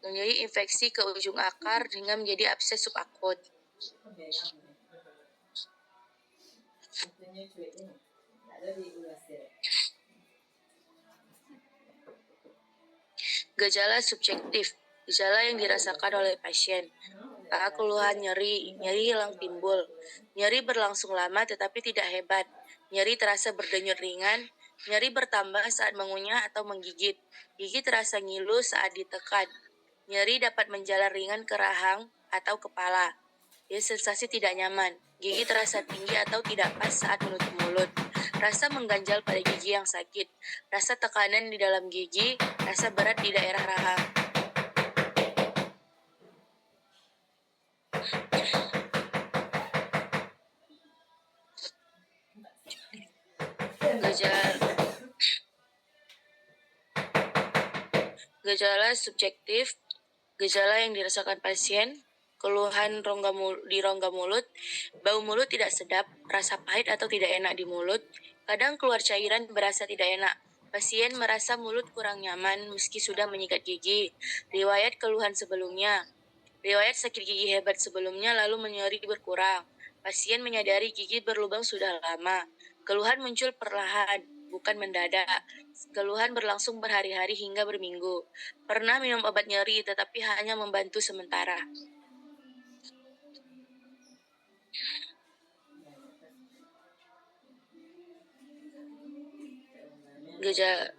menjadi infeksi ke ujung akar hingga menjadi abses subakut. Gejala subjektif, gejala yang dirasakan oleh pasien. A. Keluhan nyeri hilang timbul. Nyeri berlangsung lama tetapi tidak hebat. Nyeri terasa berdenyut ringan. Nyeri bertambah saat mengunyah atau menggigit. Gigi terasa ngilu saat ditekan. Nyeri dapat menjalar ringan ke rahang atau kepala. B. Sensasi tidak nyaman. Gigi terasa tinggi atau tidak pas saat menutup mulut. Rasa mengganjal pada gigi yang sakit. Rasa tekanan di dalam gigi. Rasa berat di daerah rahang. Gejala subjektif, gejala yang dirasakan pasien, keluhan di rongga mulut, bau mulut tidak sedap, rasa pahit atau tidak enak di mulut, kadang keluar cairan berasa tidak enak. Pasien merasa mulut kurang nyaman meski sudah menyikat gigi. Riwayat keluhan sebelumnya, riwayat sakit gigi hebat sebelumnya lalu nyeri berkurang. Pasien menyadari gigi berlubang sudah lama. Keluhan muncul perlahan, bukan mendadak. Keluhan berlangsung berhari-hari hingga berminggu. Pernah minum obat nyeri tetapi hanya membantu sementara. Gejala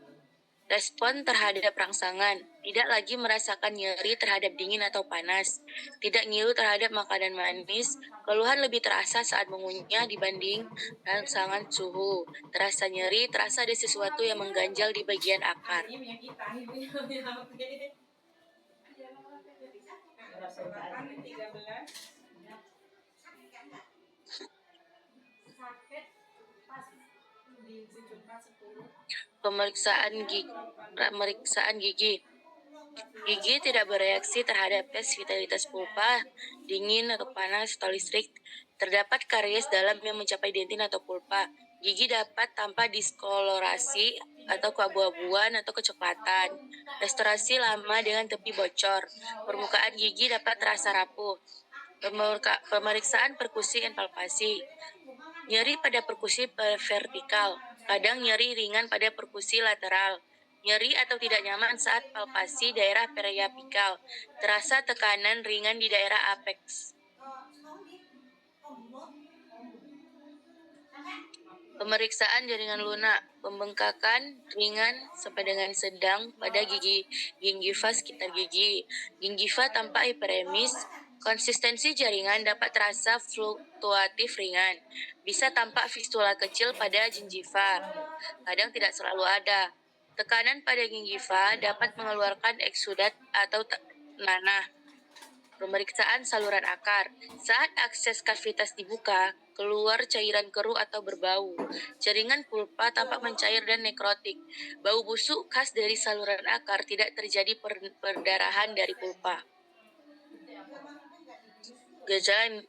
respon terhadap rangsangan, tidak lagi merasakan nyeri terhadap dingin atau panas, tidak ngilu terhadap makanan manis, keluhan lebih terasa saat mengunyah dibanding rangsangan suhu, terasa nyeri, terasa ada sesuatu yang mengganjal di bagian akar. Pemeriksaan gigi. Gigi tidak bereaksi terhadap tes vitalitas pulpa, dingin atau panas atau listrik. Terdapat karies dalam yang mencapai dentin atau pulpa. Gigi dapat tanpa diskolorasi atau keabu-abuan atau kecoklatan. Restorasi lama dengan tepi bocor. Permukaan gigi dapat terasa rapuh. Pemeriksaan perkusi dan palpasi. Nyeri pada perkusi vertikal. Kadang nyeri ringan pada perkusi lateral. Nyeri atau tidak nyaman saat palpasi daerah periapikal. Terasa tekanan ringan di daerah apex. Pemeriksaan jaringan lunak. Pembengkakan ringan sampai dengan sedang pada gigi gingiva sekitar gigi. Gingiva tanpa hiperemis. Konsistensi jaringan dapat terasa fluktuatif ringan. Bisa tampak fistula kecil pada gingiva. Kadang tidak selalu ada. Tekanan pada gingiva dapat mengeluarkan eksudat atau nanah. Pemeriksaan saluran akar. Saat akses kavitas dibuka, keluar cairan keruh atau berbau. Jaringan pulpa tampak mencair dan nekrotik. Bau busuk khas dari saluran akar, tidak terjadi perdarahan dari pulpa. Gejala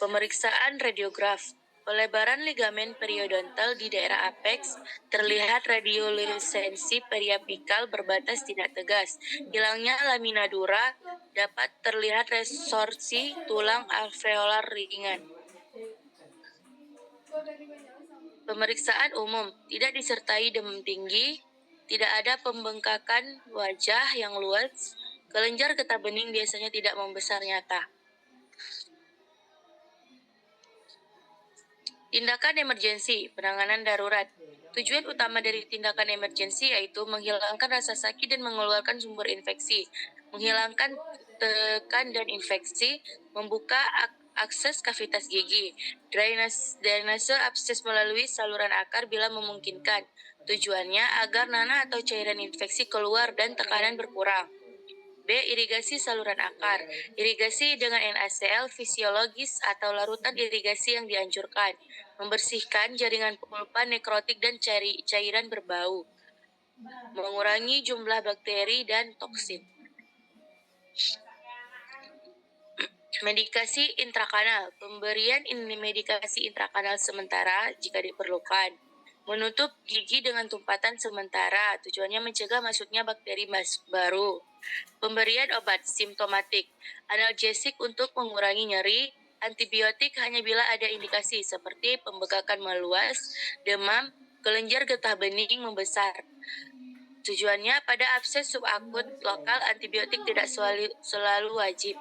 pemeriksaan radiograf. Pelebaran ligamen periodontal di daerah apex, terlihat radioluminesensi periapikal berbatas tidak tegas. Hilangnya lamina dura, dapat terlihat resorpsi tulang alveolar ringan. Pemeriksaan umum, tidak disertai demam tinggi, tidak ada pembengkakan wajah yang luas, kelenjar getah bening biasanya tidak membesar nyata. Tindakan emergensi, penanganan darurat. Tujuan utama dari tindakan emergensi yaitu menghilangkan rasa sakit dan mengeluarkan sumber infeksi, menghilangkan tekan dan infeksi, membuka akses kavitas gigi, drainase abses melalui saluran akar bila memungkinkan. Tujuannya agar nanah atau cairan infeksi keluar dan tekanan berkurang. B. Irigasi saluran akar. Irigasi dengan NaCl fisiologis atau larutan irigasi yang dianjurkan. Membersihkan jaringan pulpa nekrotik dan cairan berbau. Mengurangi jumlah bakteri dan toksin. Medikasi intrakanal, pemberian medikasi intrakanal sementara jika diperlukan. Menutup gigi dengan tumpatan sementara, tujuannya mencegah masuknya bakteri baru. Pemberian obat simptomatik, analgesik untuk mengurangi nyeri, antibiotik hanya bila ada indikasi seperti pembekakan meluas, demam, kelenjar getah bening membesar. Tujuannya pada abses subakut lokal, antibiotik tidak selalu wajib.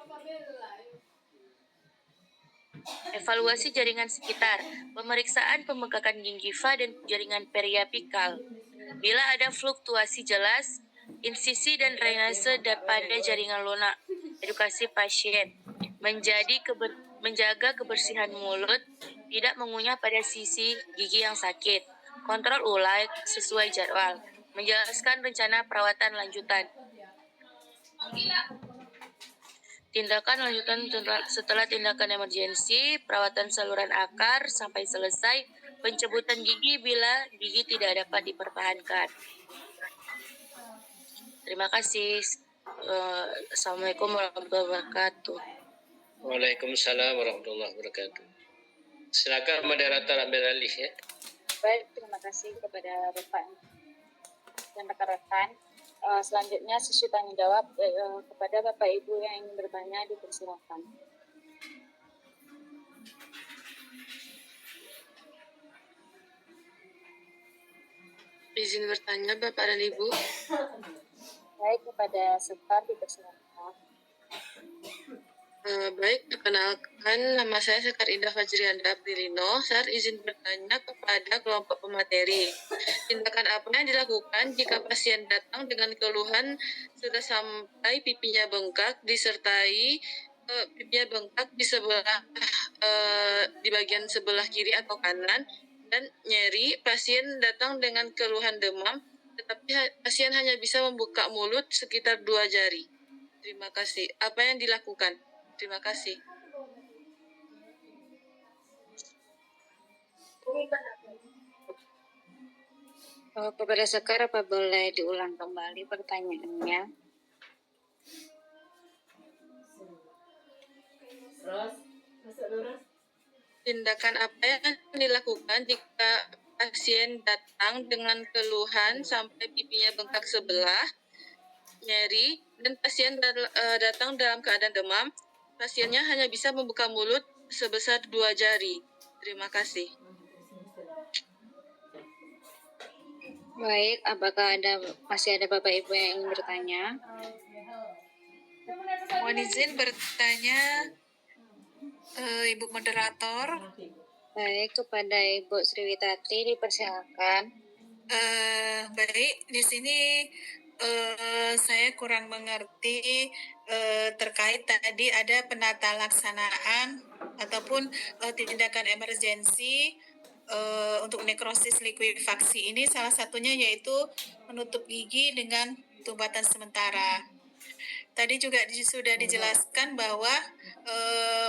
Evaluasi jaringan sekitar, pemeriksaan pembekakan gingiva dan jaringan periapikal. Bila ada fluktuasi jelas, insisi dan drainase pada jaringan lunak. Edukasi pasien, menjaga kebersihan mulut, tidak mengunyah pada sisi gigi yang sakit. Kontrol ulang sesuai jadwal. Menjelaskan rencana perawatan lanjutan. Tindakan lanjutan setelah tindakan emergensi, perawatan saluran akar sampai selesai, pencabutan gigi bila gigi tidak dapat dipertahankan. Terima kasih. Assalamualaikum warahmatullahi wabarakatuh. Waalaikumsalam warahmatullahi wabarakatuh. Silakan moderator ambil alih ya. Baik, terima kasih kepada Bapak dan rekan-rekan. Selanjutnya sesi tanya jawab kepada Bapak Ibu yang ingin bertanya dipersilakan. Izin bertanya Bapak dan Ibu. Baik, kepada Sekar dipersilakan. Baik, perkenalkan nama saya Sekar Indah Fajrianda Aprilino. Saya izin bertanya kepada kelompok pemateri. Tindakan apa yang dilakukan jika pasien datang dengan keluhan sudah sampai pipinya bengkak disertai pipinya bengkak di sebelah di bagian sebelah kiri atau kanan dan nyeri? Pasien datang dengan keluhan demam, tetapi pasien hanya bisa membuka mulut sekitar 2 jari. Terima kasih. Apa yang dilakukan? Terima kasih. Kepada Sekar, apa boleh diulang kembali pertanyaannya? Tindakan apa yang dilakukan jika pasien datang dengan keluhan sampai pipinya bengkak sebelah, nyeri, dan pasien datang dalam keadaan demam? Pasiennya hanya bisa membuka mulut sebesar 2 jari. Terima kasih. Baik, apakah masih ada Bapak Ibu yang ingin bertanya? Mohon izin bertanya, Ibu moderator. Baik, kepada Ibu Sriwitati dipersilakan. Baik, di sini saya kurang mengerti terkait tadi ada penata laksanaan ataupun tindakan emergensi untuk nekrosis likuifaksi ini, salah satunya yaitu menutup gigi dengan tumpatan sementara. Tadi juga sudah dijelaskan bahwa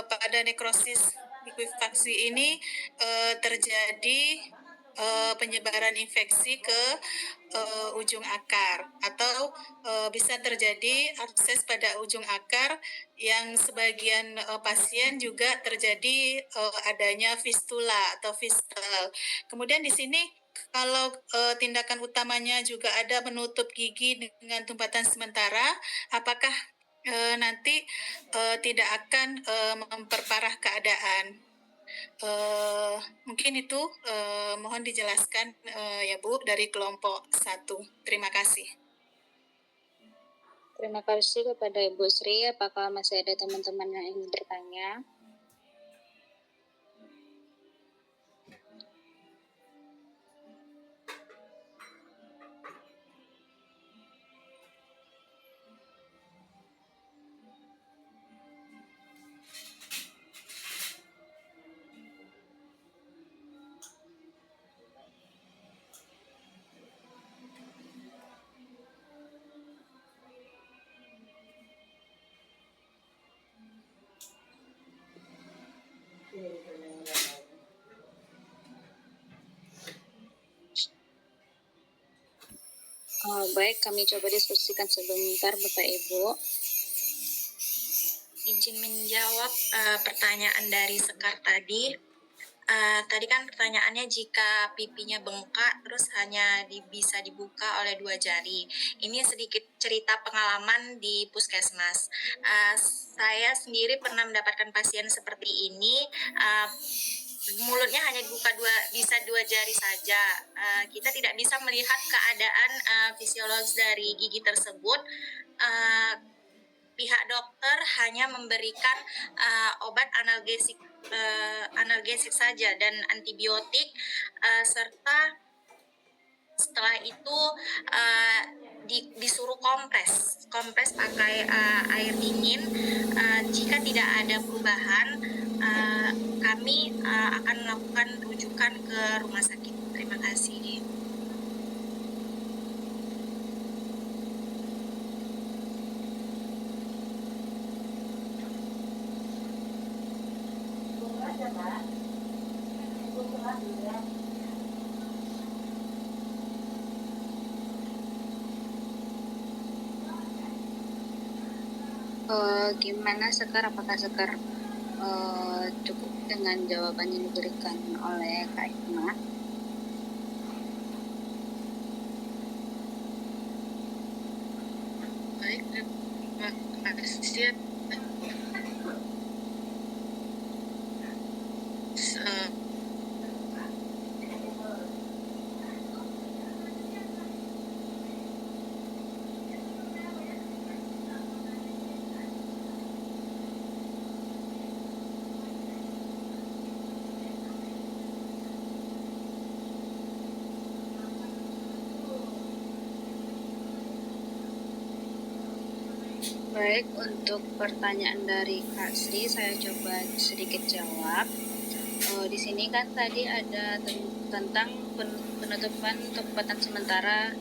pada nekrosis likuifaksi ini terjadi penyebaran infeksi ke ujung akar atau bisa terjadi akses pada ujung akar yang sebagian pasien juga terjadi adanya fistula atau fistel. Kemudian di sini kalau tindakan utamanya juga ada menutup gigi dengan tumpatan sementara, apakah nanti tidak akan memperparah keadaan? Mungkin itu mohon dijelaskan ya Bu dari kelompok 1. Terima kasih. Terima kasih kepada Ibu Sri. Apakah masih ada teman-teman yang ingin bertanya? Baik, kami coba diskusikan sebentar Bapak Ibu. izin menjawab pertanyaan dari Sekar tadi. Tadi kan pertanyaannya jika pipinya bengkak terus hanya bisa dibuka oleh 2 jari. Ini sedikit cerita pengalaman di puskesmas. Saya sendiri pernah mendapatkan pasien seperti ini. Mulutnya hanya dibuka bisa 2 jari saja. Kita tidak bisa melihat keadaan fisiologis dari gigi tersebut. Pihak dokter hanya memberikan obat analgesik saja dan antibiotik, serta setelah itu disuruh kompres pakai air dingin. Jika tidak ada perubahan, kami akan melakukan rujukan ke rumah sakit. Terima kasih. Gimana Sekar? Apakah Sekar cukup dengan jawaban yang diberikan oleh Kak Hikmah? Baik, terima kasih. Baik, untuk pertanyaan dari Kak Sri, saya coba sedikit jawab. Di sini kan tadi ada tentang penutupan tempatan sementara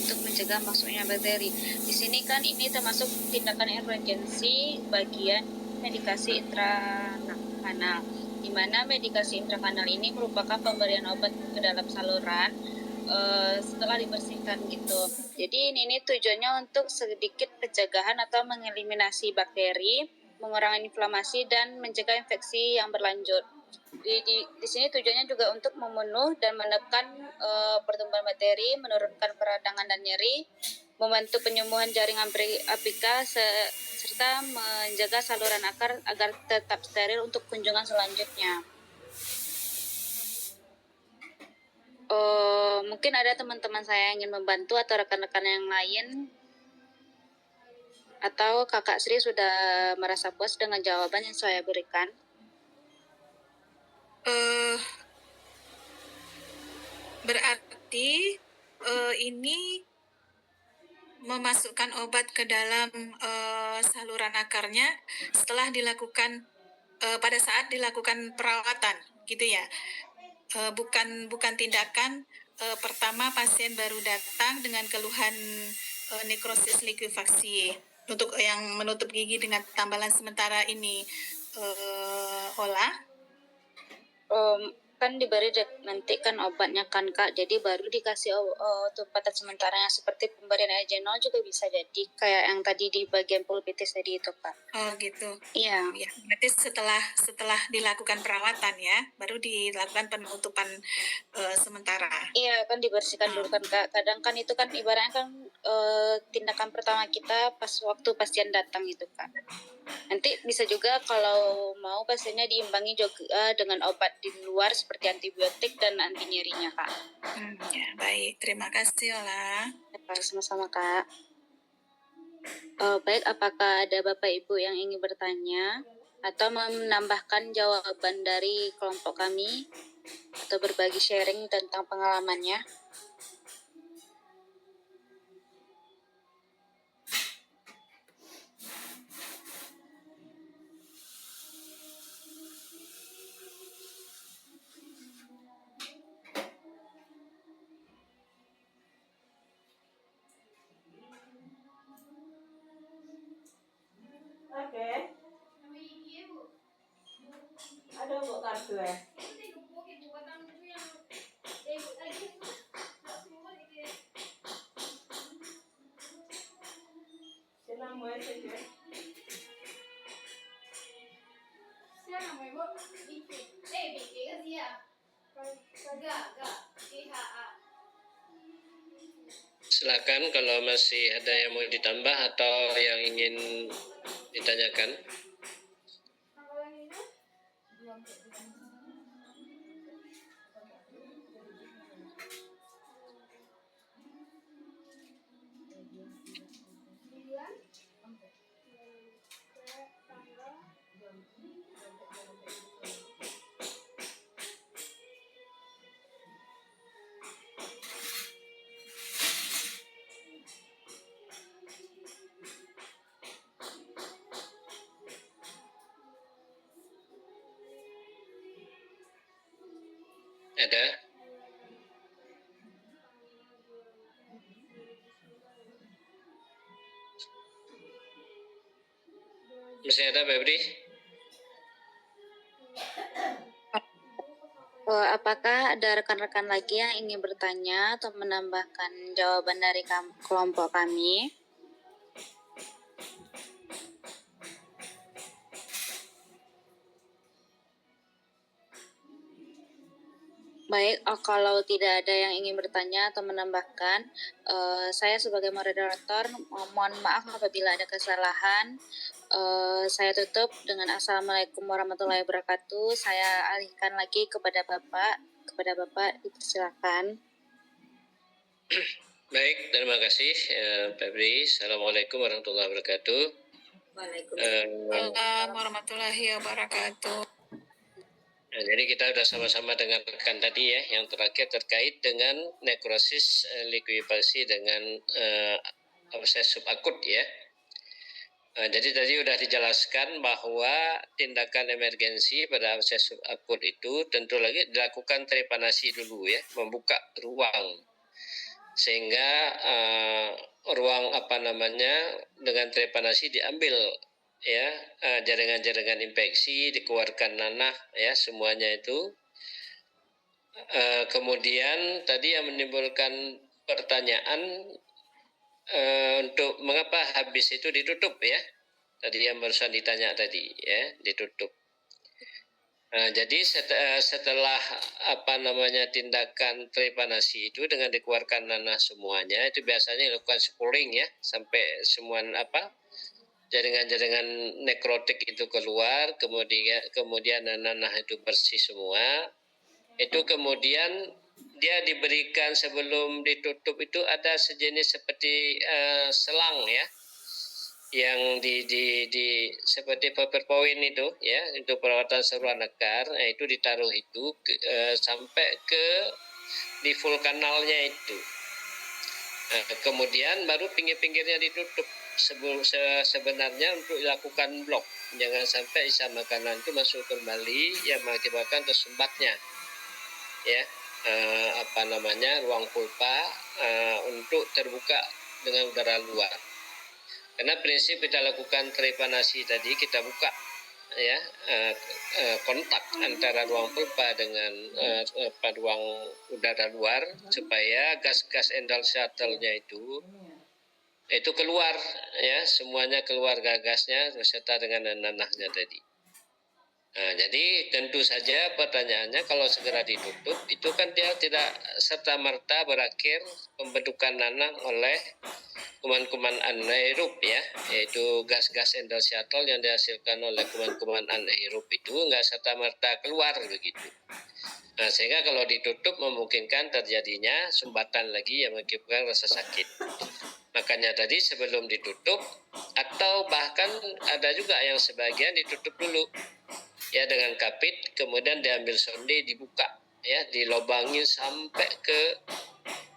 untuk mencegah masuknya bakteri. Di sini kan ini termasuk tindakan emergensi bagian medikasi intrakanal, di mana medikasi intrakanal ini merupakan pemberian obat ke dalam saluran setelah dibersihkan gitu. Jadi ini tujuannya untuk sedikit pencegahan atau mengeliminasi bakteri, mengurangi inflamasi dan mencegah infeksi yang berlanjut. Di sini tujuannya juga untuk memenuh dan menekan pertumbuhan bakteri, menurunkan peradangan dan nyeri, membantu penyembuhan jaring apika serta menjaga saluran akar agar tetap steril untuk kunjungan selanjutnya. Mungkin ada teman-teman saya yang ingin membantu atau rekan-rekan yang lain, atau Kakak Sri sudah merasa puas dengan jawaban yang saya berikan? Berarti ini memasukkan obat ke dalam saluran akarnya setelah dilakukan pada saat dilakukan perawatan, gitu ya. Bukan tindakan pertama pasien baru datang dengan keluhan nekrosis likuifaksi untuk yang menutup gigi dengan tambalan sementara ini, Ola. Kan diberi nanti kan obatnya kan Kak, jadi baru dikasih tempatan sementaranya seperti pemberian Agenol juga bisa jadi kayak yang tadi di bagian pulpitis tadi itu Kak. Oh gitu. Iya. Ya, berarti setelah dilakukan perawatan ya, baru dilakukan penutupan sementara. Iya, kan dibersihkan dulu kan Kak. Kadang kan itu kan ibaratnya kan tindakan pertama kita pas waktu pasien datang itu Kak. Nanti bisa juga kalau mau pasiennya diimbangi juga dengan obat di luar seperti antibiotik dan anti nyerinya Kak. Ya, baik. Terima kasih Ola. Sama-sama Kak. Baik, apakah ada Bapak Ibu yang ingin bertanya atau menambahkan jawaban dari kelompok kami atau berbagi sharing tentang pengalamannya? Oke. Ada buat kartu ya? Sila mo ito, Silakan kalau masih ada yang mau ditambah atau yang ingin ditanyakan. Ada? Masih ada, Febri? Apakah ada rekan-rekan lagi yang ingin bertanya atau menambahkan jawaban dari kelompok kami? Baik, kalau tidak ada yang ingin bertanya atau menambahkan, saya sebagai moderator mohon maaf apabila ada kesalahan. Saya tutup dengan Assalamualaikum warahmatullahi wabarakatuh. Saya alihkan lagi kepada Bapak. Silakan. Baik, terima kasih Febri. Assalamualaikum warahmatullahi wabarakatuh. Waalaikumsalam warahmatullahi wabarakatuh. Nah, jadi kita sudah sama-sama dengarkan tadi ya, yang terakhir terkait dengan nekrosis likuifaksi dengan abses subakut ya. Jadi tadi sudah dijelaskan bahwa tindakan emergensi pada abses subakut itu tentu lagi dilakukan trepanasi dulu ya, membuka ruang sehingga ruang dengan trepanasi diambil ya, jaringan-jaringan infeksi, dikeluarkan nanah ya, semuanya itu. Kemudian tadi yang menimbulkan pertanyaan untuk mengapa habis itu ditutup ya, tadi yang barusan ditanya tadi ya, ditutup. Jadi setelah tindakan trepanasi itu dengan dikeluarkan nanah semuanya, itu biasanya dilakukan spooling ya, sampai semua jaringan-jaringan nekrotik itu keluar, kemudian nanah itu bersih semua. Itu kemudian dia diberikan sebelum ditutup itu ada sejenis seperti selang ya, yang di seperti PowerPoint itu ya, untuk perawatan saluran akar. Nah, itu ditaruh itu sampai ke di full kanalnya itu. Kemudian baru pinggir-pinggirnya ditutup. Sebenarnya untuk dilakukan blok, jangan sampai sisa makanan itu masuk kembali yang mengakibatkan tersumbatnya ya, ruang pulpa untuk terbuka dengan udara luar. Karena prinsip kita lakukan trepanasi tadi, kita buka ya, kontak antara ruang pulpa dengan ruang udara luar supaya gas-gas endoshelter-nya itu keluar ya, semuanya keluar gasnya beserta dengan nanahnya tadi. Nah, jadi tentu saja pertanyaannya, kalau segera ditutup itu kan dia tidak serta-merta berakhir pembentukan nanah oleh kuman-kuman anaerob ya, yaitu gas-gas endoshelter yang dihasilkan oleh kuman-kuman anaerob itu nggak serta-merta keluar begitu. Nah, sehingga kalau ditutup memungkinkan terjadinya sumbatan lagi yang mengakibatkan rasa sakit. Makanya tadi sebelum ditutup, atau bahkan ada juga yang sebagian ditutup dulu ya dengan kapit, kemudian diambil sonde, dibuka ya, dilobangi sampai ke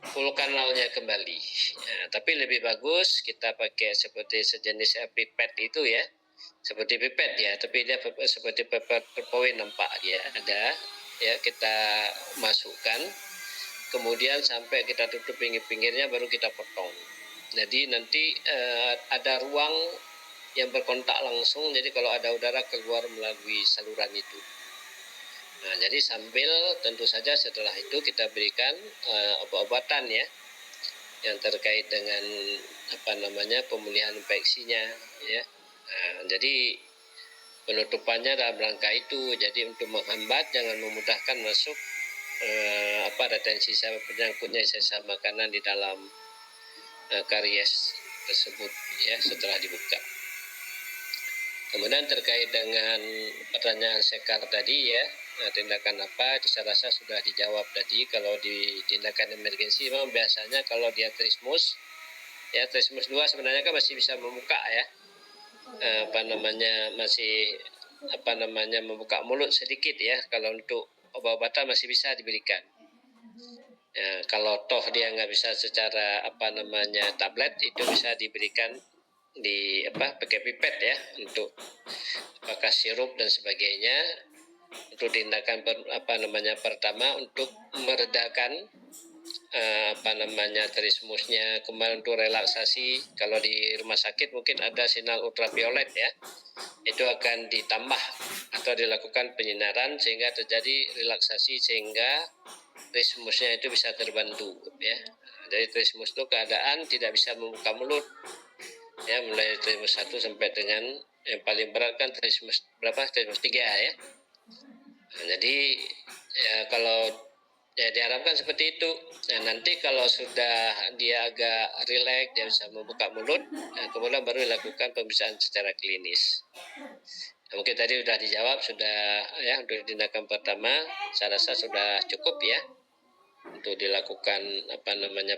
full kanalnya kembali. Nah, tapi lebih bagus kita pakai seperti sejenis pipet itu ya, seperti pipet ya, tapi dia seperti PowerPoint nampak dia ada ya, kita masukkan, kemudian sampai kita tutup pinggir-pinggirnya baru kita potong. Jadi nanti ada ruang yang berkontak langsung, jadi kalau ada udara keluar melalui saluran itu. Nah, jadi sambil tentu saja setelah itu kita berikan obat-obatan ya, yang terkait dengan pemulihan infeksinya ya. Nah, jadi penutupannya dalam rangka itu. Jadi untuk menghambat, jangan memudahkan masuk retensi penyangkutnya sisa makanan di dalam karies tersebut ya setelah dibuka. Kemudian terkait dengan pertanyaan Sekar tadi ya, tindakan apa? Saya rasa sudah dijawab tadi. Kalau di tindakan emergensi memang biasanya kalau dia trismus 2 sebenarnya kan masih bisa membuka ya, membuka mulut sedikit ya. Kalau untuk obat-obatan masih bisa diberikan. Ya, kalau toh dia nggak bisa secara tablet, itu bisa diberikan di pakai pipet ya, untuk apakah sirup dan sebagainya. Untuk tindakan pertama untuk meredakan trismusnya. Kemudian untuk relaksasi, kalau di rumah sakit mungkin ada sinar ultraviolet ya, itu akan ditambah atau dilakukan penyinaran sehingga terjadi relaksasi sehingga trismusnya itu bisa terbantu ya. Jadi trismus itu keadaan tidak bisa membuka mulut ya, mulai trismus 1 sampai dengan yang paling berat kan trismus 3 ya. Nah, jadi ya kalau ya diharapkan seperti itu. Nah, nanti kalau sudah dia agak rileks, dia bisa membuka mulut, kemudian baru dilakukan pemeriksaan secara klinis. Nah, mungkin tadi sudah dijawab, sudah ya, untuk tindakan pertama saya rasa sudah cukup ya untuk dilakukan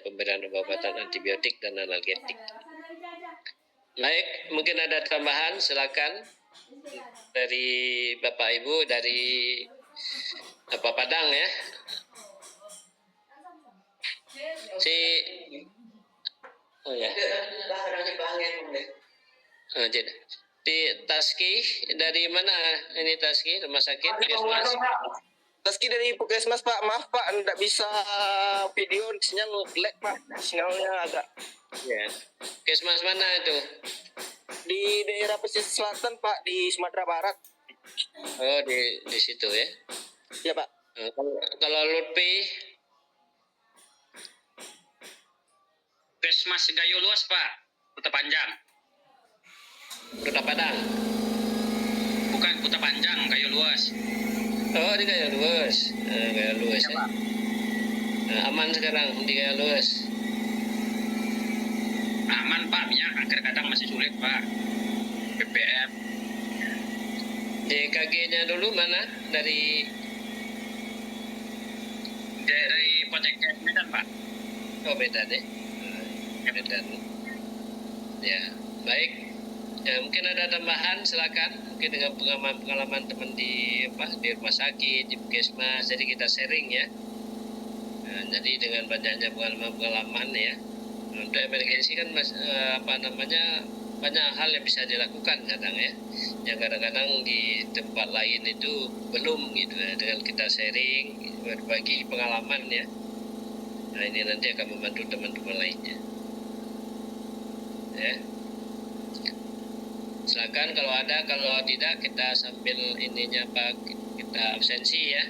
pemberian obat-obatan antibiotik dan analgetik. Baik, mungkin ada tambahan, silakan dari Bapak Ibu dari Padang ya. Di Taski dari mana ini Taski, rumah sakit Puskesmas? Taski dari Puskesmas Pak, maaf Pak, tidak bisa video, sinyal lag Pak, sinyalnya agak. Ya. Puskesmas mana itu? Di daerah pesisir selatan Pak, di Sumatera Barat. Oh, di situ ya? Ya Pak. Kalau Lutfi? Puskesmas Gayo Luas Pak, Kota Panjang. Kota Padang? Bukan, Kota Panjang, Gayo Luas. Oh, di Gayo Luas. Gayo Luas ya. Aman sekarang di Gayo Luas? Aman Pak, minyak kadang-kadang masih sulit Pak. BBM. DKG-nya dulu mana? Dari Polsek Medan Pak. Oh, Medan ya? Medan. Ya, baik. Ya, mungkin ada tambahan, silakan. Mungkin dengan pengalaman teman di rumah sakit, di Puskesmas, jadi kita sharing ya. Nah, jadi dengan banyaknya pengalaman ya, untuk emergensi kan banyak hal yang bisa dilakukan kadang ya, yang kadang-kadang di tempat lain itu belum gitu ya. Dengan kita sharing, berbagi pengalaman ya, nah ini nanti akan membantu teman-teman lainnya ya. Silakan kalau ada, kalau tidak kita sambil ininya Pak, kita absensi ya.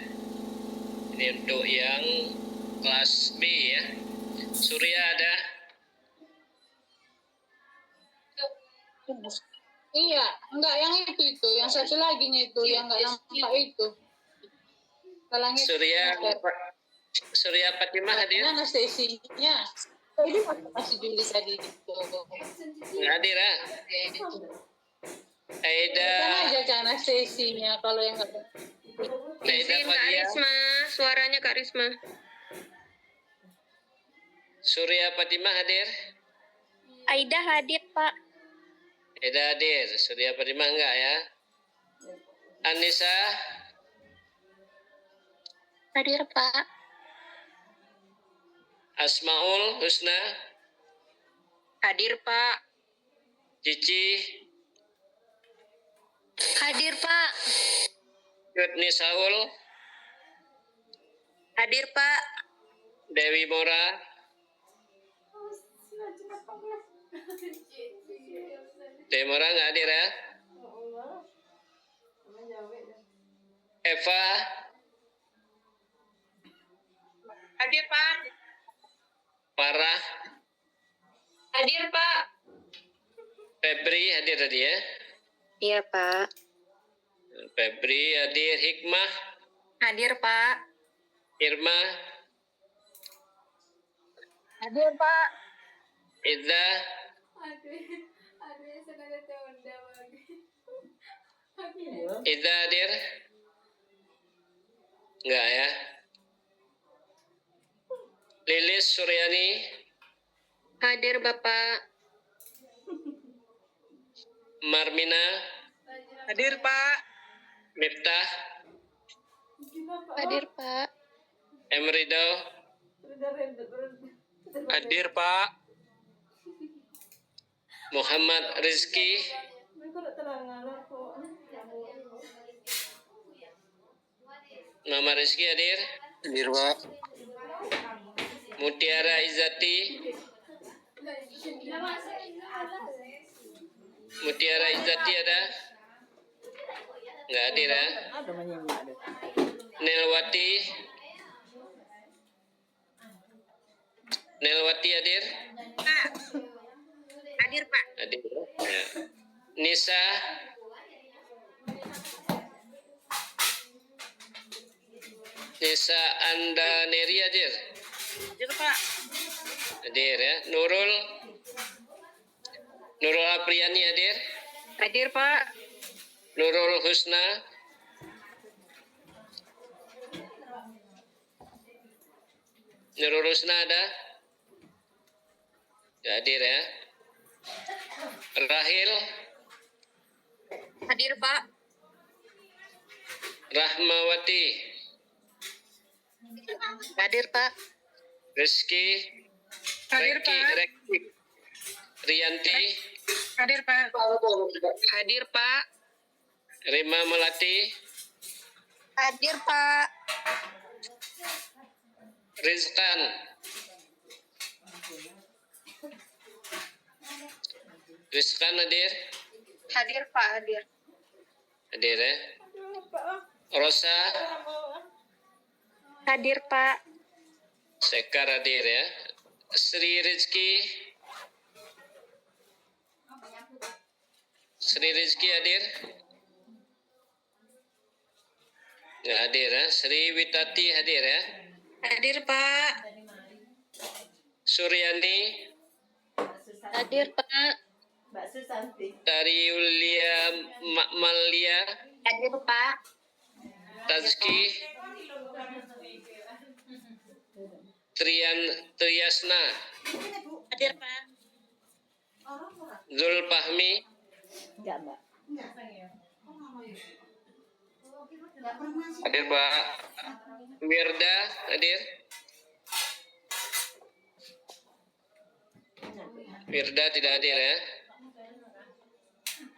Ini untuk yang kelas B ya. Surya ada? Iya, enggak yang itu, yang satu lagi itu, yang enggak nampak itu. Surya Fatimah hadir? Mana sesinya? Ini masih Juli tadi itu. Hadir ya? Aida. Aja karena sesinya kalau yang enggak. Izin Kak Risma, suaranya Kak Risma. Surya Fatimah hadir? Aida hadir, Pak. Aida hadir, Surya Fatimah enggak ya? Anissa? Hadir, Pak. Asmaul Husna? Hadir Pak. Cici? Hadir, Pak. Yudni Saul? Hadir Pak. Dewi Mora? Dewi Mora nggak hadir ya? Eva? Hadir Pak. Farah? Hadir Pak. Febri hadir tadi ya? Iya Pak. Febri hadir. Hikmah Hadir, Pak. Irma Hadir, Pak. Iza Iza hadir? Enggak ya. Lilis Suryani Hadir Bapak. Marmina Hadir, Pak. Miftah Hadir Pak. Emrido Hadir, Pak. Muhammad Rizki Muhammad Rizki hadir. Hadir, Pak. Mutiara Izzati Mutiara Izzati ada? Enggak hadir ya. Nelwati Nelwati hadir? Pak. Hadir, Pak. Hadir. Ya. Nisa Nisa Andaneri hadir? Hadir, Pak. Hadir ya. Nurul Apriani hadir? Hadir Pak. Nurul Husna Nurul Husna ada? Nggak hadir ya. Rahil Hadir, Pak. Rahmawati Hadir, Pak. Rizky Hadir, Reki Pak. Reki Rianti Hadir, Pak. Hadir, Pak. Rima Melati Hadir, Pak. Rizkan Rizkan hadir? Hadir, Pak. Hadir. Hadir ya. Rosa Hadir, Pak. Sekar hadir ya. Sri Rizki hadir? Nggak hadir ya. Sri Witati hadir ya. Hadir, Pak. Suryani Hadir Pak. Mbak Susanti. Tariulia Makmalia Hadir, Pak. Tazki Triasna Hadir, Pak. Zulfahmi Enggak, Mbak. hadir Pak. Wirda hadir? Wirda tidak hadir ya.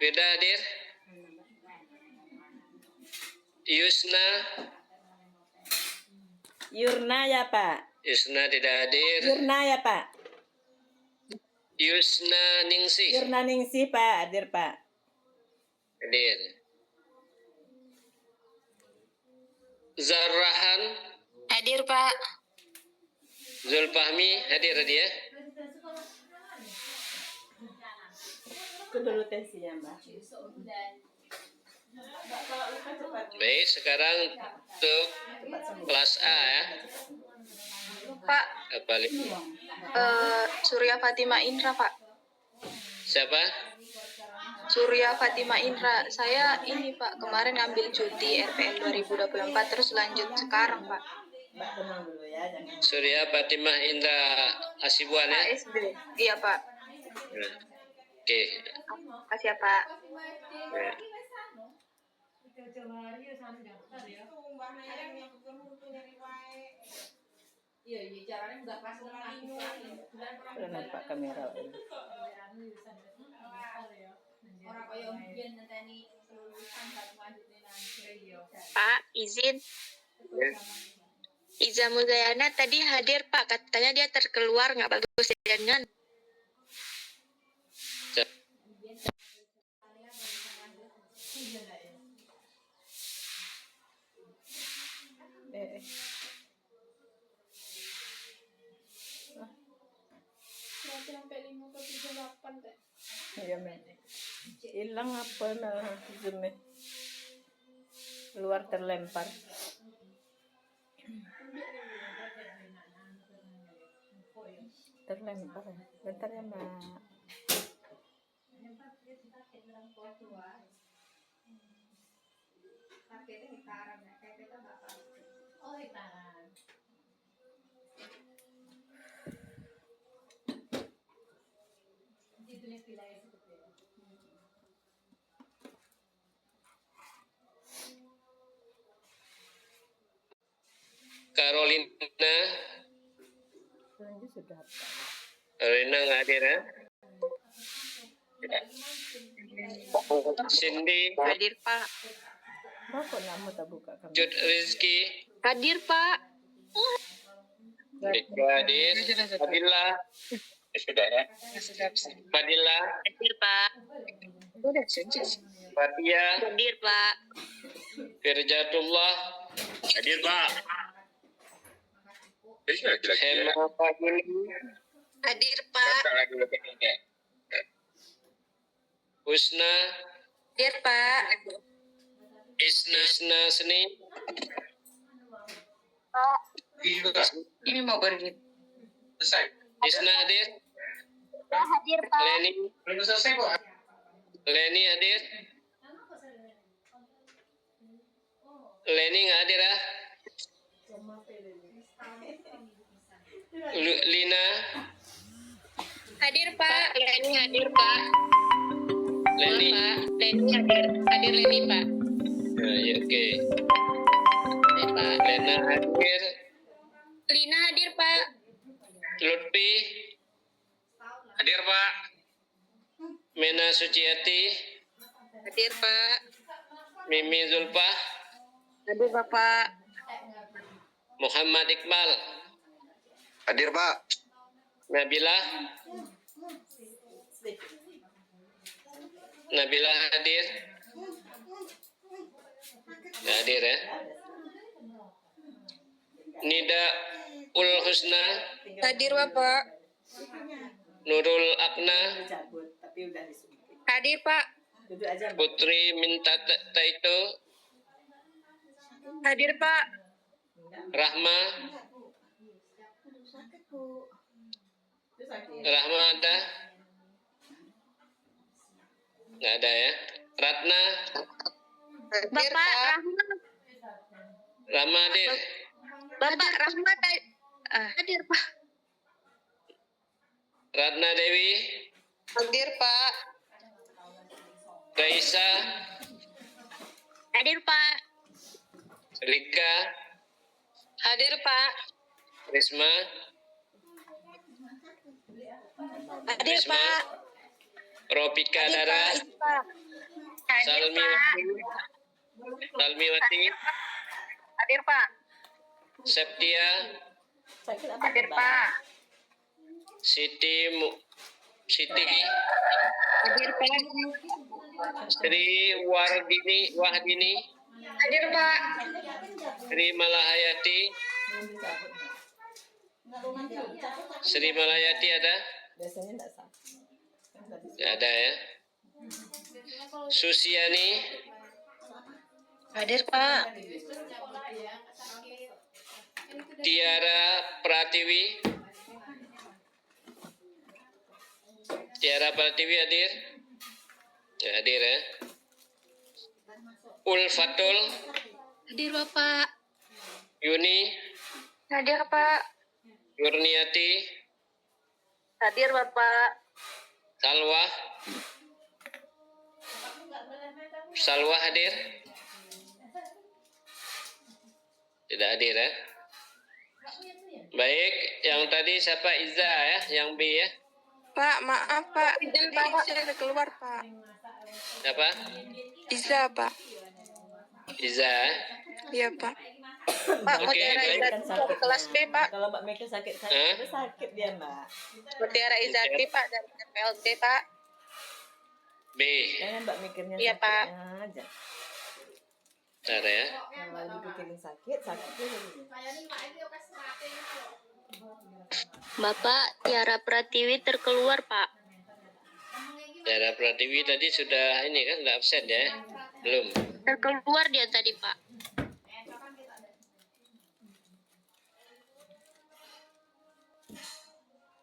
Wirda hadir? Yusna Yurna ya, Pak. Yusna tidak hadir. Yurna ya, Pak. Yusna Ningsih Yurna Ningsih, Pak. Hadir, Pak. hadir. Zarrahan Hadir, Pak. Zulfahmi hadir dia. Itu dulu tensinya, Mbak. Baik, sekarang untuk kelas A ya. Pak, Apa Surya Fatima Indra, Pak. siapa? Surya Fatima Indra. Saya ini, Pak, kemarin ngambil cuti RPL 2024 terus lanjut sekarang, Pak. Mbak tenang dulu ya, jangan. Surya Fatimah Indra Asibuan ya. SD. Iya, Pak. Nah, oke. Makasih ya, Pak. Ya. Udah nampak kamera ini. Pak, izin. Iza Muzayana tadi hadir, Pak. Katanya dia terkeluar, nggak bagus jangan. Iya, Men. Hilang apa nah zoom-nya? Luar terlempar. Terlempar ya. Bentar ya Mbak. Carolina, Ini sudah apa? Carolina nggak hadir ya? Cindy, Hadir, Pak. Kok kamu tak buka kamera? Jud Rizky, Hadir, Pak. Dika hadir, Fadila, sudah ya? Fadila, Hadir, Pak. Fatia, Hadir, Pak. Firjatullah, Hadir, Pak. Hema Fahimi, Hadir, Pak. Husna, Hadir, Pak. Isna Seni, Ini mau pergi. Isna hadir, Hadir, Pak. Leni, Leni hadir, Leni nggak hadir ya? Lina, Hadir, Pak. Leni hadir, Pak. Leni, Pak. Leni hadir. Hadir Leni, Pak. nah, ya, oke. Pak. Lena hadir, Lina hadir, Pak. Lutfi, Hadir, Pak. Mena Suciati, Hadir, Pak. Mimi Zulfa, Hadir, Bapak. Muhammad Iqbal, Hadir, Pak. Nabila, Nabila hadir, nggak hadir ya? Nida Ul Husna, Hadir, Bapak. Nurul Akna, Hadir, Pak. Putri Minta Taito, Hadir, Pak. Rahma, Rahma ada? Nggak ada ya? Ratna, Hadir, Bapak Pak. Rahmat. Rahma hadir, Bapak Rahmat. Hadir, Pak. Ratna Dewi, Hadir, Pak. Raisa, Hadir, Pak. Rika, Hadir, Pak. Risma, Hadir, Risma, Pak. Ropika Hadir, Dara, Pak. Hadir, Pak. Salmiwati, Hadir, Pak. Septia, Hadir, Pak. Siti, Hadir, Pak. Sri Wahdini, Hadir, Pak. Sri Malahayati, Sri Malahayati ada? Biasanya enggak sah. Nggak ada ya. Susiani, Hadir, Pak. Tiara Pratiwi, Tiara Pratiwi hadir? Ya, hadir ya. Ulfatul, Hadir, Bapak. Yuni, Hadir, Pak. Yurniati, Hadir, Bapak. Salwa, Salwa hadir? Tidak hadir ya. Baik, yang tadi siapa? Iza ya, yang B ya. Pak, maaf, Pak. Izin, Pak. Saya udah keluar, Pak. Siapa? Iza, Pak. Iza. Iya, Pak. Pak, Oke, Mutiara baik. Izati kelas B, Pak. Kalau Mbak Mega sakit, Hah? itu sakit dia Mbak. Mutiara Izati, Pak, dari PLT, Pak. B. Jangan Mbak mikirnya Iya, Pak. sakitnya aja. Bentar ya. Kalau dipikirin sakit dia jadinya. Bapak Tiara Pratiwi terkeluar, Pak. Tiara Pratiwi tadi sudah ini kan, sudah absen ya? Belum. Terkeluar dia tadi, Pak.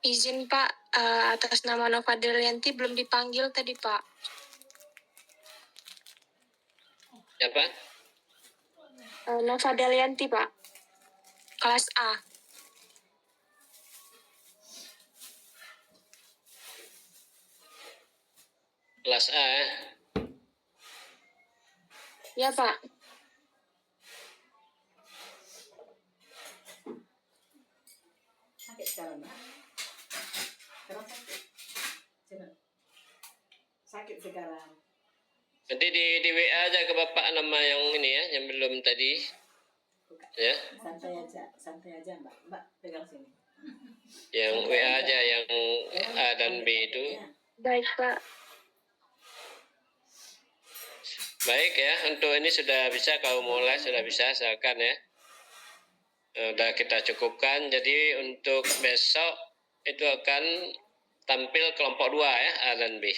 Izin Pak, atas nama Nova Delianti belum dipanggil tadi Pak. Siapa? Nova Delianti Pak, kelas A. Kelas A ya. Ya Pak. Sakit sekarang, Nak? Sekarang sakit. Coba. Sakit sekarang. Nanti di WA aja ke Bapak nama yang ini ya, yang belum tadi. Ya, Santai aja, Mbak. Mbak pegang sini. yang WA aja yang A dan B itu. Baik Pak. Baik ya, untuk ini sudah bisa kalau mulai sudah bisa silakan ya. Sudah kita cukupkan. Jadi untuk besok itu akan tampil kelompok 2 ya, A dan B.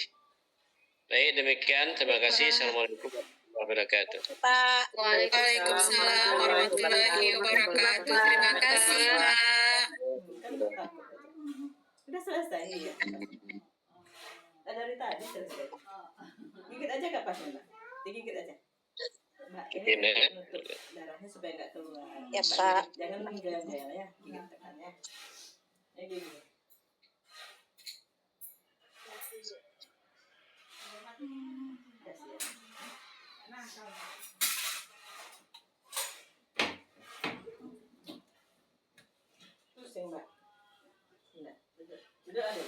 Baik, demikian. Terima kasih. Assalamualaikum warahmatullahi wabarakatuh. Pak. Waalaikumsalam warahmatullahi wabarakatuh. Terima kasih, Pak. Udah selesai ya. Dari tadi selesai. Gigit aja nggak pas, Mbak? Digigit aja. Mbak, ini menutup darahnya supaya nggak keluar. Ya, Pak. Jangan menggel-gel ya, gigit tekan ya. Ya gini. Pusing, Mbak. Enggak, duduk aja.